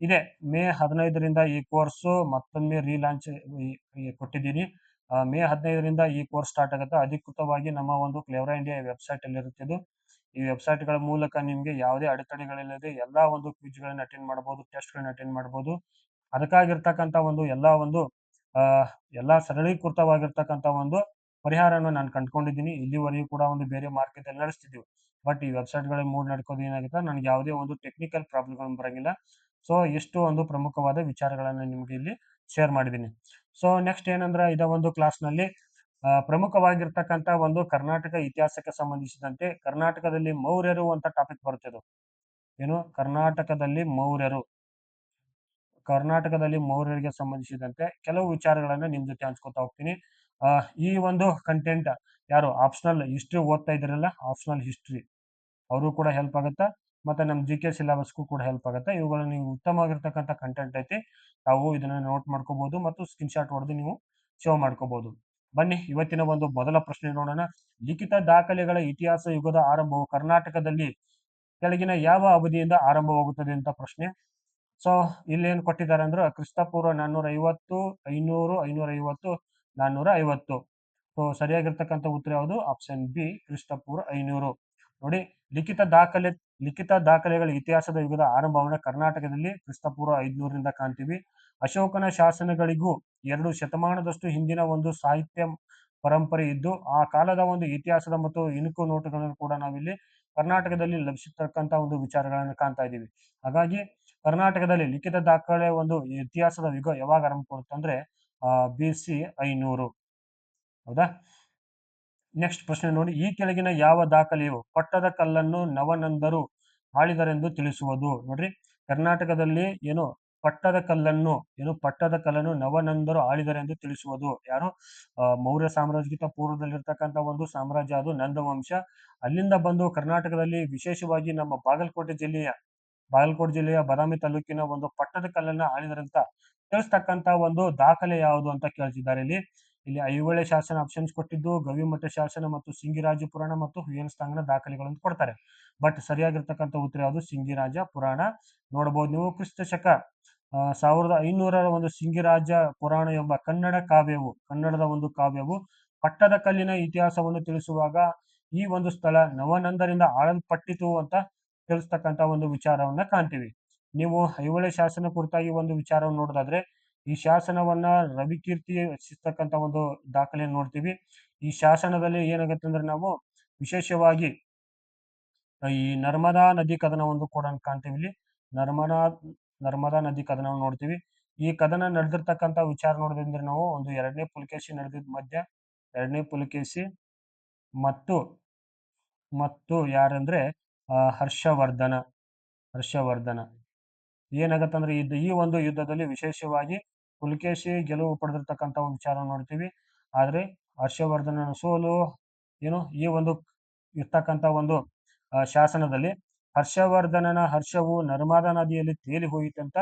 ಇದೆ ಮೇ 15ರಿಂದ ಈ ಕೋರ್ಸ್ ಮತ್ತೊಮ್ಮೆ ರೀಲಾಂಚ್ ಕೊಟ್ಟಿದ್ದೀನಿ. ಮೇ 15ರಿಂದ ಈ ಕೋರ್ಸ್ ಸ್ಟಾರ್ಟ್ ಆಗುತ್ತೆ. ಅಧಿಕೃತವಾಗಿ ನಮ್ಮ ಒಂದು ಕ್ಲೇವರಾ ಇಂಡಿಯಾ ವೆಬ್ಸೈಟ್ ಅಲ್ಲಿ ಇರುತ್ತೆ ಇದು. ಈ ವೆಬ್ಸೈಟ್ ಗಳ ಮೂಲಕ ನಿಮ್ಗೆ ಯಾವುದೇ ಅಡೆತಡೆಗಳಿಲ್ಲದೆ ಎಲ್ಲಾ ಒಂದು ಕ್ವಿಜ್ ಗಳನ್ನ ಅಟೆಂಡ್ ಮಾಡಬಹುದು, ಟೆಸ್ಟ್ ಗಳನ್ನ ಅಟೆಂಡ್ ಮಾಡಬಹುದು. ಅದಕ್ಕಾಗಿರ್ತಕ್ಕಂಥ ಒಂದು ಎಲ್ಲಾ ಸರಳೀಕೃತವಾಗಿರ್ತಕ್ಕಂಥ ಒಂದು ಪರಿಹಾರವನ್ನು ನಾನು ಕಂಡುಕೊಂಡಿದ್ದೀನಿ. ಇಲ್ಲಿವರೆಗೂ ಕೂಡ ಒಂದು ಬೇರೆ ಮಾರ್ಗದಲ್ಲಿ ನಡೆಸ್ತಿದ್ದೀವಿ. ಬಟ್ ಈ ವೆಬ್ಸೈಟ್ ಗಳ ಮೂಡ್ ನಡ್ಕೋದು ಏನಾಗುತ್ತೆ, ನನಗೆ ಯಾವುದೇ ಒಂದು ಟೆಕ್ನಿಕಲ್ ಪ್ರಾಬ್ಲಮ್ ಬರಂಗಿಲ್ಲ. ಸೊ ಇಷ್ಟು ಒಂದು ಪ್ರಮುಖವಾದ ವಿಚಾರಗಳನ್ನ ನಿಮ್ಗೆ ಇಲ್ಲಿ ಶೇರ್ ಮಾಡಿದ್ದೀನಿ. ಸೊ ನೆಕ್ಸ್ಟ್ ಏನಂದ್ರೆ ಇದ ಒಂದು ಕ್ಲಾಸ್ ನಲ್ಲಿ ಪ್ರಮುಖವಾಗಿರ್ತಕ್ಕಂಥ ಒಂದು ಕರ್ನಾಟಕ ಇತಿಹಾಸಕ್ಕೆ ಸಂಬಂಧಿಸಿದಂತೆ ಕರ್ನಾಟಕದಲ್ಲಿ ಮೌರ್ಯರು ಅಂತ ಟಾಪಿಕ್ ಬರುತ್ತದೆ. ಏನು ಕರ್ನಾಟಕದಲ್ಲಿ ಮೌರ್ಯರಿಗೆ ಸಂಬಂಧಿಸಿದಂತೆ ಕೆಲವು ವಿಚಾರಗಳನ್ನ ನಿಮ್ ಜೊತೆ ಹಂಚ್ಕೊತಾ ಹೋಗ್ತೀನಿ. ಈ ಒಂದು ಕಂಟೆಂಟ್ ಯಾರು ಆಪ್ಷನಲ್ ಹಿಸ್ಟ್ರಿ ಓದ್ತಾ ಇದ್ರಲ್ಲ, ಆಪ್ಷನಲ್ ಹಿಸ್ಟ್ರಿ ಅವರು ಕೂಡ ಹೆಲ್ಪ್ ಆಗುತ್ತಾ, ಮತ್ತೆ ನಮ್ GK ಸಿಲೆಬಸ್ಗೂ ಕೂಡ ಹೆಲ್ಪ್ ಆಗುತ್ತೆ. ಇವುಗಳು ನೀವು ಉತ್ತಮವಾಗಿರ್ತಕ್ಕಂಥ ಕಂಟೆಂಟ್ ಐತಿ, ತಾವು ಇದನ್ನ ನೋಟ್ ಮಾಡ್ಕೋಬಹುದು ಮತ್ತು ಸ್ಕ್ರೀನ್ ಶಾಟ್ ಹೊಡೆದು ನೀವು ಶೋ ಮಾಡ್ಕೋಬಹುದು. ಬನ್ನಿ ಇವತ್ತಿನ ಒಂದು ಮೊದಲ ಪ್ರಶ್ನೆ ನೋಡೋಣ. ಲಿಖಿತ ದಾಖಲೆಗಳ ಇತಿಹಾಸ ಯುಗದ ಆರಂಭವು ಕರ್ನಾಟಕದಲ್ಲಿ ಕೆಳಗಿನ ಯಾವ ಅವಧಿಯಿಂದ ಆರಂಭವಾಗುತ್ತದೆ ಅಂತ ಪ್ರಶ್ನೆ. ಸೊ ಇಲ್ಲಿ ಏನ್ ಕೊಟ್ಟಿದ್ದಾರೆ ಅಂದ್ರೆ ಕ್ರಿಸ್ತಪೂರ್ವ 450, 500, 550, 450. ಸೊ ಸರಿಯಾಗಿರ್ತಕ್ಕಂಥ ಉತ್ತರ ಯಾವುದು? ಆಪ್ಷನ್ ಬಿ, ಕ್ರಿಸ್ತಪೂರ್ವ 500. ನೋಡಿ, ಲಿಖಿತ ದಾಖಲೆಗಳ ಇತಿಹಾಸದ ಯುಗದ ಆರಂಭವನ್ನು ಕರ್ನಾಟಕದಲ್ಲಿ ಕ್ರಿಸ್ತಪೂರ್ವ 500ರಿಂದ ಕಾಣ್ತೀವಿ. ಅಶೋಕನ ಶಾಸನಗಳಿಗೂ 2 ಶತಮಾನದಷ್ಟು ಹಿಂದಿನ ಒಂದು ಸಾಹಿತ್ಯ ಪರಂಪರೆ ಇದ್ದು ಆ ಕಾಲದ ಒಂದು ಇತಿಹಾಸದ ಮತ್ತು ಇಣುಕು ನೋಟುಗಳನ್ನು ಕೂಡ ನಾವಿಲ್ಲಿ ಕರ್ನಾಟಕದಲ್ಲಿ ಲಭಿಸಿರ್ತಕ್ಕಂಥ ಒಂದು ವಿಚಾರಗಳನ್ನು ಕಾಣ್ತಾ ಇದ್ದೀವಿ. ಹಾಗಾಗಿ ಕರ್ನಾಟಕದಲ್ಲಿ ಲಿಖಿತ ದಾಖಲೆ ಒಂದು ಇತಿಹಾಸದ ಯುಗ ಯಾವಾಗ ಆರಂಭವಾಗುತ್ತೆ ಅಂದ್ರೆ BC 500. ಹೌದಾ? ನೆಕ್ಸ್ಟ್ ಪ್ರಶ್ನೆ ನೋಡಿ, ಈ ಕೆಳಗಿನ ಯಾವ ದಾಖಲೆಯು ಪಟ್ಟದ ಕಲ್ಲನ್ನು ನವನಂದರು ಆಳಿದರೆಂದು ತಿಳಿಸುವುದು? ನೋಡ್ರಿ, ಕರ್ನಾಟಕದಲ್ಲಿ ಪಟ್ಟದ ಕಲ್ಲನ್ನು ನವನಂದರು ಆಳಿದರೆಂದು ತಿಳಿಸುವುದು ಯಾರು? ಮೌರ್ಯ ಸಾಮ್ರಾಜ್ಯಕ್ಕಿಂತ ಪೂರ್ವದಲ್ಲಿರ್ತಕ್ಕಂಥ ಒಂದು ಸಾಮ್ರಾಜ್ಯ, ಅದು ನಂದ ವಂಶ. ಅಲ್ಲಿಂದ ಬಂದು ಕರ್ನಾಟಕದಲ್ಲಿ ವಿಶೇಷವಾಗಿ ನಮ್ಮ ಬಾಗಲಕೋಟೆ ಜಿಲ್ಲೆಯ ಬಾದಾಮಿ ತಾಲೂಕಿನ ಒಂದು ಪಟ್ಟದ ಕಲ್ಲನ್ನ ಆಳಿದರಂತ ತಿಳಿಸ್ತಕ್ಕಂತ ಒಂದು ದಾಖಲೆ ಯಾವುದು ಅಂತ ಕೇಳ್ತಿದ್ದಾರೆ. ಇಲ್ಲಿ ಐಹೊಳೆ ಶಾಸನ ಆಪ್ಷನ್ಸ್ ಕೊಟ್ಟಿದ್ದು, ಗವಿಮಠ ಶಾಸನ ಮತ್ತು ಸಿಂಗಿರಾಜ ಪುರಾಣ ಮತ್ತು ಹುಯನಸ್ಥಾಂಗನ ದಾಖಲೆಗಳನ್ನು ಕೊಡ್ತಾರೆ. ಬಟ್ ಸರಿಯಾಗಿರ್ತಕ್ಕಂಥ ಉತ್ತರ ಯಾವುದು? ಸಿಂಗಿರಾಜ ಪುರಾಣ. ನೋಡಬಹುದು ನೀವು, ಕ್ರಿಸ್ತ ಶಕ 1500ರ ಒಂದು ಸಿಂಗಿರಾಜ ಪುರಾಣ ಎಂಬ ಕನ್ನಡದ ಒಂದು ಕಾವ್ಯವು ಪಟ್ಟದ ಕಲ್ಲಿನ ಇತಿಹಾಸವನ್ನು ತಿಳಿಸುವಾಗ ಈ ಒಂದು ಸ್ಥಳ ನವನಂದರಿಂದ ಆಳಲ್ಪಟ್ಟಿತು ಅಂತ ತಿಳಿಸ್ತಕ್ಕಂಥ ಒಂದು ವಿಚಾರವನ್ನ ಕಾಣ್ತೀವಿ. ನೀವು ಐಹೊಳೆ ಶಾಸನ ಕುರಿತಾಗಿ ಒಂದು ವಿಚಾರವನ್ನು ನೋಡೋದಾದ್ರೆ, ಈ ಶಾಸನವನ್ನ ರವಿಕೀರ್ತಿ ರಚಿಸ್ತಕ್ಕಂಥ ಒಂದು ದಾಖಲೆಯನ್ನು ನೋಡ್ತೀವಿ. ಈ ಶಾಸನದಲ್ಲಿ ಏನಾಗುತ್ತೆ ಅಂದ್ರೆ ನಾವು ವಿಶೇಷವಾಗಿ ಈ ನರ್ಮದಾ ನದಿ ಕದನವನ್ನು ಕೂಡ ಕಾಣ್ತೀವಿ. ಇಲ್ಲಿ ನರ್ಮದಾ ನದಿ ಕದನವನ್ನು ನೋಡ್ತೀವಿ. ಈ ಕದನ ನಡೆದಿರ್ತಕ್ಕಂಥ ವಿಚಾರ ನೋಡಿದ್ರೆ ನಾವು ಒಂದು ಎರಡನೇ ಪುಲಕೇಶಿ ನಡೆದಿದ್ದ ಮಧ್ಯ ಎರಡನೇ ಪುಲಕೇಶಿ ಮತ್ತು ಮತ್ತು ಯಾರಂದ್ರೆ ಹರ್ಷವರ್ಧನ ಏನಾಗತ್ತಂದ್ರೆ ಈ ಒಂದು ಯುದ್ಧದಲ್ಲಿ ವಿಶೇಷವಾಗಿ ಪುಲಕೇಶಿ ಗೆಲುವು ಪಡೆದಿರ್ತಕ್ಕಂಥ ಒಂದು ವಿಚಾರ ನೋಡ್ತೀವಿ. ಆದ್ರೆ ಹರ್ಷವರ್ಧನನ ಸೋಲು ಏನು ಈ ಒಂದು ಇರ್ತಕ್ಕಂಥ ಒಂದು ಶಾಸನದಲ್ಲಿ ಹರ್ಷವರ್ಧನನ ಹರ್ಷವು ನರ್ಮದಾ ನದಿಯಲ್ಲಿ ತೇಲಿ ಹೋಯಿತಂತ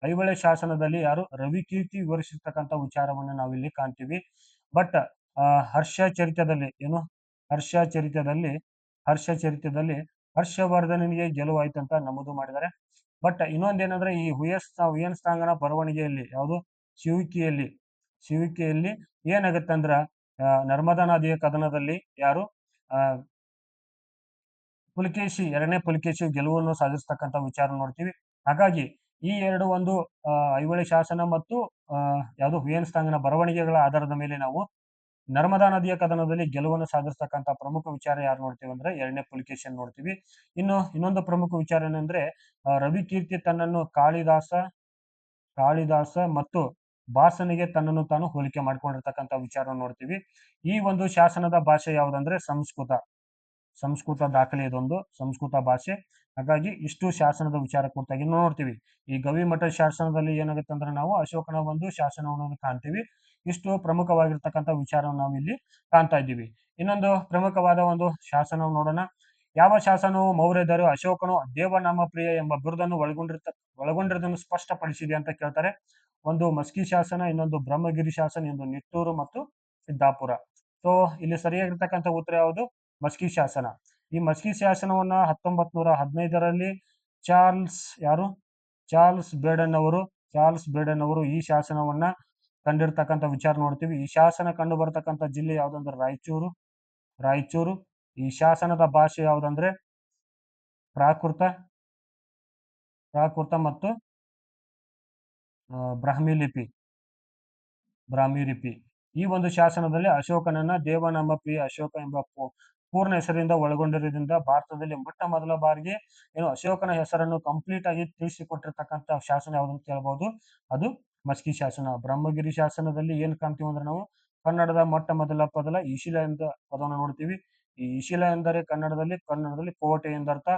ಐಹೊಳೆ ಶಾಸನದಲ್ಲಿ ಯಾರು ರವಿಕೀರ್ತಿ ವಿವರಿಸಿರ್ತಕ್ಕಂಥ ವಿಚಾರವನ್ನು ನಾವಿಲ್ಲಿ ಕಾಣ್ತೀವಿ. ಬಟ್ ಹರ್ಷ ಚರಿತದಲ್ಲಿ ಹರ್ಷವರ್ಧನನಿಗೆ ಗೆಲುವಾಯ್ತಂತ ನಮೂದು ಮಾಡಿದ್ದಾರೆ. ಬಟ್ ಇನ್ನೊಂದೇನಂದ್ರೆ ಈ ಹುಯಸ್ತಾಂಗನ ಬರವಣಿಗೆಯಲ್ಲಿ ಯಾವುದು ಶಿವಿಕೆಯಲ್ಲಿ ಏನಾಗತ್ತಂದ್ರ ನರ್ಮದಾ ನದಿಯ ಕದನದಲ್ಲಿ ಯಾರು ಎರಡನೇ ಪುಲಕೇಶಿ ಗೆಲುವನ್ನು ಸಾಧಿಸ್ತಕ್ಕಂಥ ವಿಚಾರ ನೋಡ್ತೀವಿ. ಹಾಗಾಗಿ ಈ ಎರಡು ಒಂದು ಐಹೊಳೆ ಶಾಸನ ಮತ್ತು ಯಾವುದು ಹುಯಸ್ತಾಂಗನ ಬರವಣಿಗೆಗಳ ಆಧಾರದ ಮೇಲೆ ನಾವು ನರ್ಮದಾ ನದಿಯ ಕದನದಲ್ಲಿ ಗೆಲುವನ್ನು ಸಾಧಿಸ್ತಕ್ಕಂಥ ಪ್ರಮುಖ ವಿಚಾರ ಯಾರು ನೋಡ್ತೀವಿ ಅಂದ್ರೆ ಎರಡನೇ ಪುಲಕೇಶಿಯನ್ನು ನೋಡ್ತೀವಿ. ಇನ್ನೊಂದು ಪ್ರಮುಖ ವಿಚಾರ ಏನಂದ್ರೆ ರವಿಕೀರ್ತಿ ತನ್ನನ್ನು ಕಾಳಿದಾಸ ಮತ್ತು ಭಾಸನಿಗೆ ತನ್ನನ್ನು ತಾನು ಹೋಲಿಕೆ ಮಾಡ್ಕೊಂಡಿರ್ತಕ್ಕಂಥ ವಿಚಾರ ನೋಡ್ತೀವಿ. ಈ ಒಂದು ಶಾಸನದ ಭಾಷೆ ಯಾವುದಂದ್ರೆ ಸಂಸ್ಕೃತ ದಾಖಲೆ ಇದೊಂದು ಸಂಸ್ಕೃತ ಭಾಷೆ. ಹಾಗಾಗಿ ಇಷ್ಟು ಶಾಸನದ ವಿಚಾರ ಕುರಿತಾಗಿ ನೋಡ್ತೀವಿ. ಈ ಗವಿಮಠ ಶಾಸನದಲ್ಲಿ ಏನಾಗುತ್ತೆ ಅಂದ್ರೆ ನಾವು ಅಶೋಕನ ಒಂದು ಶಾಸನವನ್ನು ಕಾಣ್ತೀವಿ. ಇಷ್ಟು ಪ್ರಮುಖವಾಗಿರ್ತಕ್ಕಂಥ ವಿಚಾರವನ್ನು ನಾವು ಇಲ್ಲಿ ಕಾಣ್ತಾ ಇದ್ದೀವಿ. ಇನ್ನೊಂದು ಪ್ರಮುಖವಾದ ಒಂದು ಶಾಸನ ನೋಡೋಣ. ಯಾವ ಶಾಸನವು ಮೌರ್ಯದರು ಅಶೋಕನು ದೇವನಾಮ ಪ್ರಿಯ ಎಂಬ ಬಿರುದನ್ನು ಒಳಗೊಂಡಿರುವುದನ್ನು ಸ್ಪಷ್ಟಪಡಿಸಿದೆ ಅಂತ ಕೇಳ್ತಾರೆ. ಒಂದು ಮಸ್ಕಿ ಶಾಸನ, ಇನ್ನೊಂದು ಬ್ರಹ್ಮಗಿರಿ ಶಾಸನ, ಇನ್ನೊಂದು ನಿಟ್ಟೂರು ಮತ್ತು ಸಿದ್ದಾಪುರ. ಸೊ ಇಲ್ಲಿ ಸರಿಯಾಗಿರ್ತಕ್ಕಂಥ ಉತ್ತರ ಯಾವುದು? ಮಸ್ಕಿ ಶಾಸನ. ಈ ಮಸ್ಕಿ ಶಾಸನವನ್ನ 1915ರಲ್ಲಿ ಚಾರ್ಲ್ಸ್ ಬೇಡನ್ ಅವರು ಈ ಶಾಸನವನ್ನ ಕಂಡಿರ್ತಕ್ಕಂಥ ವಿಚಾರ ನೋಡ್ತೀವಿ. ಈ ಶಾಸನ ಕಂಡು ಬರತಕ್ಕಂಥ ಜಿಲ್ಲೆ ಯಾವ್ದಂದ್ರೆ ರಾಯಚೂರು. ಈ ಶಾಸನದ ಭಾಷೆ ಯಾವ್ದಂದ್ರೆ ಪ್ರಾಕೃತ ಮತ್ತು ಬ್ರಾಹ್ಮಿ ಲಿಪಿ. ಈ ಒಂದು ಶಾಸನದಲ್ಲಿ ಅಶೋಕನನ್ನ ದೇವನಾಮ ಪ್ರಿಯ ಅಶೋಕ ಎಂಬ ಪೂರ್ಣ ಹೆಸರಿಂದ ಒಳಗೊಂಡಿರೋದ್ರಿಂದ ಭಾರತದಲ್ಲಿ ಮೊಟ್ಟ ಮೊದಲ ಬಾರಿಗೆ ಅಶೋಕನ ಹೆಸರನ್ನು ಕಂಪ್ಲೀಟ್ ಆಗಿ ತಿಳಿಸಿಕೊಟ್ಟಿರ್ತಕ್ಕಂಥ ಶಾಸನ ಯಾವ್ದಂತ ಹೇಳ್ಬಹುದು, ಅದು ಮಸ್ಕಿ ಶಾಸನ. ಬ್ರಹ್ಮಗಿರಿ ಶಾಸನದಲ್ಲಿ ಏನ್ ಕಾಣ್ತೀವಿ ಅಂದ್ರೆ ನಾವು ಕನ್ನಡದ ಮೊಟ್ಟ ಮೊದಲ ಪದ ಈಶಿಲ ಎಂದ ಪದವನ್ನು ನೋಡ್ತೀವಿ. ಈ ಈಶಿಲ ಎಂದರೆ ಕನ್ನಡದಲ್ಲಿ ಕೋಟೆ ಎಂದರ್ಥ.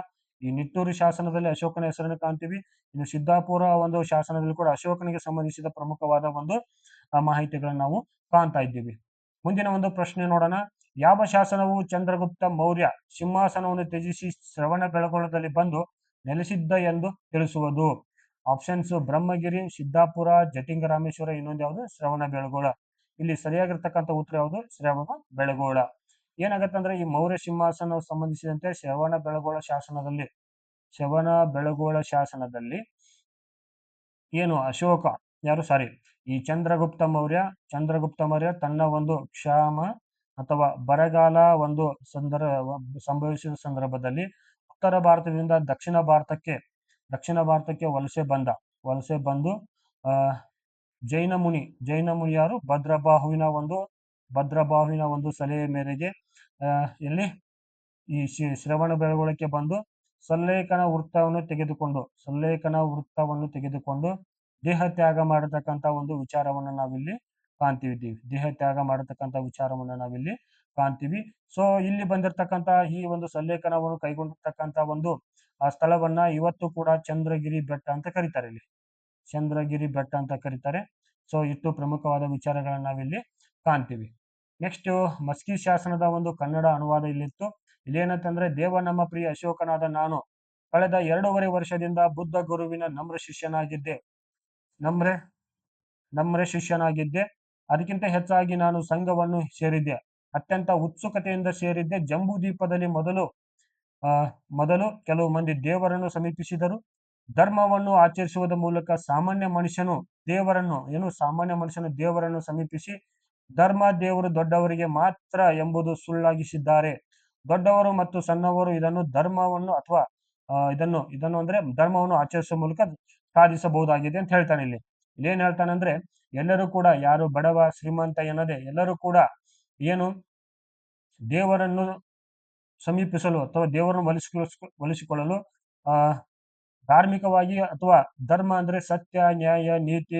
ಈ ನಿಟ್ಟೂರು ಶಾಸನದಲ್ಲಿ ಅಶೋಕನ ಹೆಸರನ್ನು ಕಾಣ್ತೀವಿ. ಇನ್ನು ಸಿದ್ದಾಪುರ ಒಂದು ಶಾಸನದಲ್ಲಿ ಕೂಡ ಅಶೋಕನಿಗೆ ಸಂಬಂಧಿಸಿದ ಪ್ರಮುಖವಾದ ಒಂದು ಮಾಹಿತಿಗಳನ್ನು ನಾವು ಕಾಣ್ತಾ ಇದ್ದೀವಿ. ಮುಂದಿನ ಒಂದು ಪ್ರಶ್ನೆ ನೋಡೋಣ. ಯಾವ ಶಾಸನವು ಚಂದ್ರಗುಪ್ತ ಮೌರ್ಯ ಸಿಂಹಾಸನವನ್ನು ತ್ಯಜಿಸಿ ಶ್ರವಣ ಬೆಳಗೊಳದಲ್ಲಿ ಬಂದು ನೆಲೆಸಿದ್ದ ಎಂದು ತಿಳಿಸುವುದು? ಆಪ್ಷನ್ಸ್ ಬ್ರಹ್ಮಗಿರಿ, ಸಿದ್ದಾಪುರ, ಜಟಿಂಗ ರಾಮೇಶ್ವರ, ಇನ್ನೊಂದು ಯಾವುದು ಶ್ರವಣ ಬೆಳಗೊಳ. ಇಲ್ಲಿ ಸರಿಯಾಗಿರ್ತಕ್ಕಂಥ ಉತ್ತರ ಯಾವುದು? ಶ್ರವಣ ಬೆಳಗೊಳ. ಏನಾಗತ್ತಂದ್ರೆ ಈ ಮೌರ್ಯ ಸಿಂಹಾಸನ ಸಂಬಂಧಿಸಿದಂತೆ ಶ್ರವಣ ಬೆಳಗೊಳ ಶಾಸನದಲ್ಲಿ ಏನು ಈ ಚಂದ್ರಗುಪ್ತ ಮೌರ್ಯ ತನ್ನ ಒಂದು ಕ್ಷಾಮ ಅಥವಾ ಬರಗಾಲ ಒಂದು ಸಂಭವಿಸಿದ ಸಂದರ್ಭದಲ್ಲಿ ಉತ್ತರ ಭಾರತದಿಂದ ದಕ್ಷಿಣ ಭಾರತಕ್ಕೆ ವಲಸೆ ಬಂದು ಜೈನ ಮುನಿ ಯಾರು ಭದ್ರಬಾಹುವಿನ ಒಂದು ಸಲಹೆಯ ಮೇರೆಗೆ ಈ ಶ್ರವಣ ಬೆಳಗೊಳಕ್ಕೆ ಬಂದು ಸಲ್ಲೇಖನ ವೃತ್ತವನ್ನು ತೆಗೆದುಕೊಂಡು ದೇಹ ತ್ಯಾಗ ಮಾಡತಕ್ಕಂತ ಒಂದು ವಿಚಾರವನ್ನು ನಾವಿಲ್ಲಿ ಕಾಣ್ತೀವಿ. ಸೊ ಇಲ್ಲಿ ಬಂದಿರತಕ್ಕಂತ ಈ ಒಂದು ಸಲ್ಲೇಖನವನ್ನು ಕೈಗೊಂಡಿರ್ತಕ್ಕಂತ ಒಂದು ಆ ಸ್ಥಳವನ್ನ ಇವತ್ತು ಕೂಡ ಚಂದ್ರಗಿರಿ ಬೆಟ್ಟ ಅಂತ ಕರೀತಾರೆ. ಸೊ ಇಷ್ಟು ಪ್ರಮುಖವಾದ ವಿಚಾರಗಳನ್ನ ನಾವಿಲ್ಲಿ ಕಾಣ್ತೀವಿ. ನೆಕ್ಸ್ಟ್ ಮಸ್ಕಿ ಶಾಸನದ ಒಂದು ಕನ್ನಡ ಅನುವಾದ ಇಲ್ಲಿತ್ತು. ಇಲ್ಲೇನಂತಂದ್ರೆ ದೇವನಾಮ ಪ್ರಿಯ ಅಶೋಕನಾದ ನಾನು ಕಳೆದ 2.5 ವರ್ಷದಿಂದ ಬುದ್ಧ ಗುರುವಿನ ನಮ್ರ ಶಿಷ್ಯನಾಗಿದ್ದೆ. ಅದಕ್ಕಿಂತ ಹೆಚ್ಚಾಗಿ ನಾನು ಸಂಘವನ್ನು ಸೇರಿದ್ದೆ. ಅತ್ಯಂತ ಉತ್ಸುಕತೆಯಿಂದ ಸೇರಿದ್ದೆ. ಜಂಬೂ ದ್ವೀಪದಲ್ಲಿ ಮೊದಲು ಕೆಲವು ಮಂದಿ ದೇವರನ್ನು ಸಮೀಪಿಸಿದರು. ಧರ್ಮವನ್ನು ಆಚರಿಸುವುದರ ಮೂಲಕ ಸಾಮಾನ್ಯ ಮನುಷ್ಯನು ದೇವರನ್ನು ಸಮೀಪಿಸಿ ಧರ್ಮ ದೇವರು ದೊಡ್ಡವರಿಗೆ ಮಾತ್ರ ಎಂಬುದು ಸುಳ್ಳಾಗಿಸಿದ್ದಾರೆ. ದೊಡ್ಡವರು ಮತ್ತು ಸಣ್ಣವರು ಇದನ್ನು ಧರ್ಮವನ್ನು ಅಂದ್ರೆ ಧರ್ಮವನ್ನು ಆಚರಿಸುವ ಮೂಲಕ ಸಾಧಿಸಬಹುದಾಗಿದೆ ಅಂತ ಹೇಳ್ತಾನೆ. ಇಲ್ಲಿ ಏನ್ ಹೇಳ್ತಾನಂದ್ರೆ ಎಲ್ಲರೂ ಕೂಡ ಯಾರು ಬಡವ ಶ್ರೀಮಂತ ಎನ್ನದೆ ಎಲ್ಲರೂ ಕೂಡ ದೇವರನ್ನು ಸಮೀಪಿಸಲು ಅಥವಾ ದೇವರನ್ನು ಒಲಿಸಿಕೊಳ್ಳಲು ಧಾರ್ಮಿಕವಾಗಿ ಅಥವಾ ಧರ್ಮ ಅಂದ್ರೆ ಸತ್ಯ, ನ್ಯಾಯ, ನೀತಿ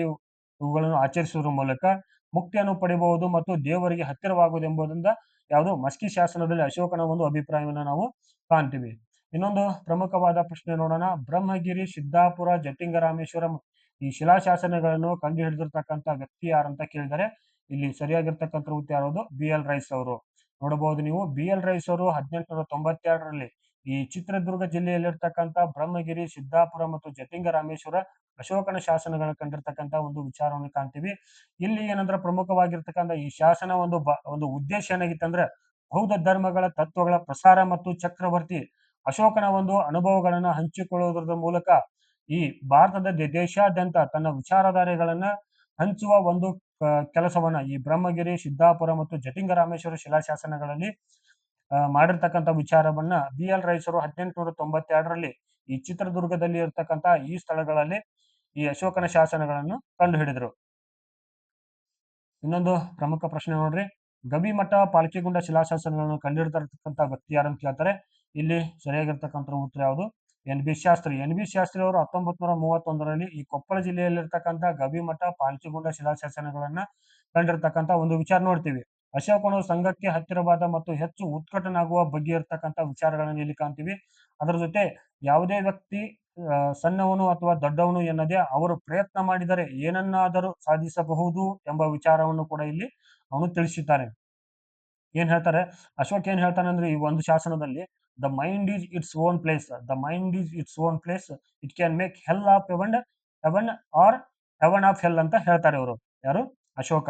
ಇವುಗಳನ್ನು ಆಚರಿಸುವುದರ ಮೂಲಕ ಮುಕ್ತಿಯನ್ನು ಪಡೆಯಬಹುದು ಮತ್ತು ದೇವರಿಗೆ ಹತ್ತಿರವಾಗುವುದೆಂಬುದರಿಂದ ಯಾವುದು ಮಸ್ಕಿ ಶಾಸನದಲ್ಲಿ ಅಶೋಕನ ಒಂದು ಅಭಿಪ್ರಾಯವನ್ನು ನಾವು ಕಾಣ್ತೀವಿ. ಇನ್ನೊಂದು ಪ್ರಮುಖವಾದ ಪ್ರಶ್ನೆ ನೋಡೋಣ. ಬ್ರಹ್ಮಗಿರಿ, ಸಿದ್ದಾಪುರ, ಜಟ್ಟಿಂಗರಾಮೇಶ್ವರಂ ಈ ಶಿಲಾಶಾಸನಗಳನ್ನು ಕಂಡು ಹಿಡಿದಿರ್ತಕ್ಕಂಥ ವ್ಯಕ್ತಿ ಯಾರಂತ ಕೇಳಿದರೆ ಇಲ್ಲಿ ಸರಿಯಾಗಿರ್ತಕ್ಕಂಥ ಉತ್ತರ ಯಾವುದು? ಬಿ ಎಲ್ ರೈಸ್ ಅವರು. ನೋಡಬಹುದು ನೀವು, ಬಿ ಎಲ್ ರೈಸ್ ಅವರು 1892ರಲ್ಲಿ ಈ ಚಿತ್ರದುರ್ಗ ಜಿಲ್ಲೆಯಲ್ಲಿರ್ತಕ್ಕಂಥ ಬ್ರಹ್ಮಗಿರಿ, ಸಿದ್ದಾಪುರ ಮತ್ತು ಜಟ್ಟಿಂಗರಾಮೇಶ್ವರ ಅಶೋಕನ ಶಾಸನಗಳನ್ನು ಕಂಡಿರ್ತಕ್ಕಂಥ ಒಂದು ವಿಚಾರವನ್ನು ಕಾಣ್ತೀವಿ. ಇಲ್ಲಿ ಏನಂದ್ರೆ ಪ್ರಮುಖವಾಗಿರ್ತಕ್ಕಂಥ ಈ ಶಾಸನ ಒಂದು ಉದ್ದೇಶ ಏನಾಗಿತ್ತಂದ್ರೆ ಬೌದ್ಧ ಧರ್ಮಗಳ ತತ್ವಗಳ ಪ್ರಸಾರ ಮತ್ತು ಚಕ್ರವರ್ತಿ ಅಶೋಕನ ಒಂದು ಅನುಭವಗಳನ್ನ ಹಂಚಿಕೊಳ್ಳುವುದರ ಮೂಲಕ ಈ ಭಾರತದ ದೇಶಾದ್ಯಂತ ತನ್ನ ವಿಚಾರಧಾರೆಗಳನ್ನ ಹಂಚುವ ಒಂದು ಕೆಲಸವನ್ನ ಈ ಬ್ರಹ್ಮಗಿರಿ, ಸಿದ್ದಾಪುರ ಮತ್ತು ಜಟ್ಟಿಂಗರಾಮೇಶ್ವರ ಶಿಲಾಶಾಸನಗಳಲ್ಲಿ ಮಾಡಿರ್ತಕ್ಕಂಥ ವಿಚಾರವನ್ನ ಬಿ ಎಲ್ ರೈಸ್ ಅವರು 1892ರಲ್ಲಿ ಈ ಚಿತ್ರದುರ್ಗದಲ್ಲಿ ಇರ್ತಕ್ಕಂಥ ಈ ಸ್ಥಳಗಳಲ್ಲಿ ಈ ಅಶೋಕನ ಶಾಸನಗಳನ್ನು ಕಂಡು ಹಿಡಿದರು. ಇನ್ನೊಂದು ಪ್ರಮುಖ ಪ್ರಶ್ನೆ ನೋಡ್ರಿ, ಗವಿಮಠ, ಪಾಲ್ಕಿಗುಂಡ ಶಿಲಾಶಾಸನಗಳನ್ನು ಕಂಡುಹಿಡಿದಿರ್ತಕ್ಕಂಥ ವ್ಯಕ್ತಿ ಯಾರಂತ ಕೇಳ್ತಾರೆ. ಇಲ್ಲಿ ಸರಿಯಾಗಿರ್ತಕ್ಕಂಥ ಉತ್ತರ ಯಾವುದು? N B Shastri. N B Shastri ಅವರು 1931ರಲ್ಲಿ ಈ ಕೊಪ್ಪಳ ಜಿಲ್ಲೆಯಲ್ಲಿರ್ತಕ್ಕಂಥ ಗವಿಮಠ, ಪಾಲ್ಕಿಗುಂಡ ಶಿಲಾಶಾಸನಗಳನ್ನ ಕಂಡಿರ್ತಕ್ಕಂಥ ಒಂದು ವಿಚಾರ ನೋಡ್ತೀವಿ. ಅಶೋಕನು ಸಂಘಕ್ಕೆ ಹತ್ತಿರವಾದ ಮತ್ತು ಹೆಚ್ಚು ಉತ್ಕಟನಾಗುವ ಬಗ್ಗೆ ಇರ್ತಕ್ಕಂಥ ವಿಚಾರಗಳನ್ನು ಇಲ್ಲಿ ಕಾಣ್ತೀವಿ. ಅದರ ಜೊತೆ ಯಾವುದೇ ವ್ಯಕ್ತಿ ಸಣ್ಣವನು ಅಥವಾ ದೊಡ್ಡವನು ಎನ್ನದೇ ಅವರು ಪ್ರಯತ್ನ ಮಾಡಿದರೆ ಏನನ್ನಾದರೂ ಸಾಧಿಸಬಹುದು ಎಂಬ ವಿಚಾರವನ್ನು ಕೂಡ ಇಲ್ಲಿ ಅವನು ತಿಳಿಸುತ್ತಾರೆ. ಏನ್ ಹೇಳ್ತಾರೆ ಅಶೋಕ್ ಏನ್ ಹೇಳ್ತಾನೆ ಅಂದ್ರೆ ಈ ಒಂದು ಶಾಸನದಲ್ಲಿ, the mind is its own place, the mind is its own place, it can make hell of heaven or heaven of hell ಅಂತ ಹೇಳ್ತಾರೆ ಅವರು. ಯಾರು? ಅಶೋಕ.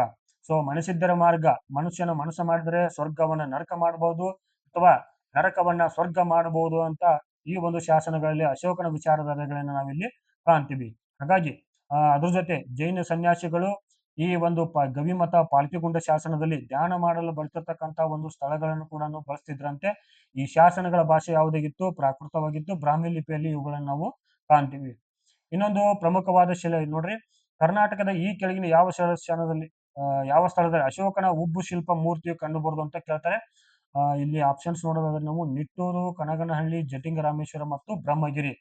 ಸೊ ಮನಸ್ಸಿದ್ದರ ಮಾರ್ಗ, ಮನುಷ್ಯನ ಮನಸ್ಸು ಮಾಡಿದರೆ ಸ್ವರ್ಗವನ್ನ ನರಕ ಮಾಡಬಹುದು ಅಥವಾ ನರಕವನ್ನ ಸ್ವರ್ಗ ಮಾಡಬಹುದು ಅಂತ ಈ ಒಂದು ಶಾಸನಗಳಲ್ಲಿ ಅಶೋಕನ ವಿಚಾರಧಾರೆಗಳನ್ನ ನಾವಿಲ್ಲಿ ಕಾಣ್ತೀವಿ. ಹಾಗಾಗಿ ಅದ್ರ ಜೊತೆ ಜೈನ ಸನ್ಯಾಸಿಗಳು ಈ ಒಂದು ಗವಿಮಠ, ಪಾಲ್ಕಿಗುಂಡ ಶಾಸನದಲ್ಲಿ ಧ್ಯಾನ ಮಾಡಲು ಬಳಸಿರ್ತಕ್ಕಂಥ ಒಂದು ಸ್ಥಳಗಳನ್ನು ಕೂಡ ಬಳಸ್ತಿದ್ರಂತೆ. ಈ ಶಾಸನಗಳ ಭಾಷೆ ಯಾವುದಾಗಿತ್ತು? ಪ್ರಾಕೃತವಾಗಿತ್ತು. ಬ್ರಾಹ್ಮಿ ಲಿಪಿಯಲ್ಲಿ ಇವುಗಳನ್ನು ನಾವು ಕಾಣ್ತೀವಿ. ಇನ್ನೊಂದು ಪ್ರಮುಖವಾದ ಶಿಲೆ ನೋಡ್ರಿ, ಕರ್ನಾಟಕದ ಈ ಕೆಳಗಿನ ಯಾವ ಯಾವ ಸ್ಥಳದಲ್ಲಿ ಅಶೋಕನ ಉಬ್ಬು ಶಿಲ್ಪ ಮೂರ್ತಿಯು ಕಂಡು ಬರುವುದು ಅಂತ ಕೇಳ್ತಾರೆ. ಇಲ್ಲಿ ಆಪ್ಷನ್ಸ್ ನೋಡೋದಾದ್ರೆ ನಾವು ನಿಟ್ಟೂರು, ಕನಗನಹಳ್ಳಿ, ಜಟ್ಟಿಂಗರಾಮೇಶ್ವರ ಮತ್ತು ಬ್ರಹ್ಮಗಿರಿ.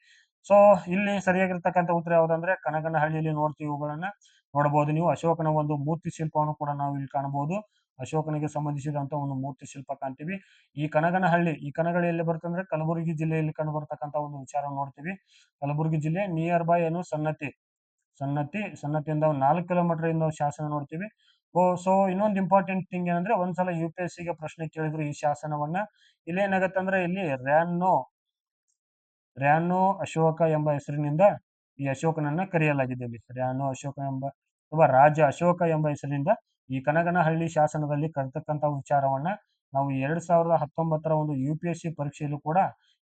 ಸೊ ಇಲ್ಲಿ ಸರಿಯಾಗಿರ್ತಕ್ಕಂಥ ಉತ್ತರ ಯಾವುದಂದ್ರೆ ಕನಗನಹಳ್ಳಿಯಲ್ಲಿ ನೋಡ್ತೀವಿ. ಇವುಗಳನ್ನ ನೋಡಬಹುದು ನೀವು. ಅಶೋಕನ ಒಂದು ಮೂರ್ತಿ ಶಿಲ್ಪವನ್ನು ಕೂಡ ನಾವು ಇಲ್ಲಿ ಕಾಣಬಹುದು. ಅಶೋಕನಿಗೆ ಸಂಬಂಧಿಸಿದಂತ ಒಂದು ಮೂರ್ತಿ ಶಿಲ್ಪ ಕಾಣ್ತೀವಿ. ಈ ಕನಗನಹಳ್ಳಿ, ಈ ಕನಗಳಿ ಎಲ್ಲಿ ಬರುತ್ತೆ ಅಂದ್ರೆ ಕಲಬುರಗಿ ಜಿಲ್ಲೆಯಲ್ಲಿ ಕಂಡು ಬರ್ತಕ್ಕಂಥ ಒಂದು ವಿಚಾರ ನೋಡ್ತೀವಿ. ಕಲಬುರಗಿ ಜಿಲ್ಲೆ ನಿಯರ್ ಬೈ ಏನು ಸನ್ನತಿಯಿಂದ 4 ಕಿಲೋಮೀಟರ್ ಇಂದ ಶಾಸನ ನೋಡ್ತೀವಿ. ಸೊ ಇನ್ನೊಂದು ಇಂಪಾರ್ಟೆಂಟ್ ಥಿಂಗ್ ಏನಂದ್ರೆ ಒಂದ್ಸಲ UPSC ಗೆ ಪ್ರಶ್ನೆ ಕೇಳಿದ್ರು ಈ ಶಾಸನವನ್ನ. ಇಲ್ಲಿ ಏನಾಗತ್ತೆ ಅಂದ್ರೆ ಇಲ್ಲಿ ರ್ಯಾನೋ ಅಶೋಕ ಎಂಬ ಹೆಸರಿನಿಂದ ಈ ಅಶೋಕನನ್ನ ಕರೆಯಲಾಗಿದೆ. ಇಲ್ಲಿ ರ್ಯಾನೋ ಅಶೋಕ ಎಂಬ ಅಥವಾ ರಾಜ ಅಶೋಕ ಎಂಬ ಹೆಸರಿನಿಂದ ಈ ಕನಗನಹಳ್ಳಿ ಶಾಸನದಲ್ಲಿ ಕರೆತಕ್ಕಂಥ ವಿಚಾರವನ್ನ ನಾವು 2019ರ ಒಂದು UPSC ಪರೀಕ್ಷೆಯಲ್ಲೂ ಕೂಡ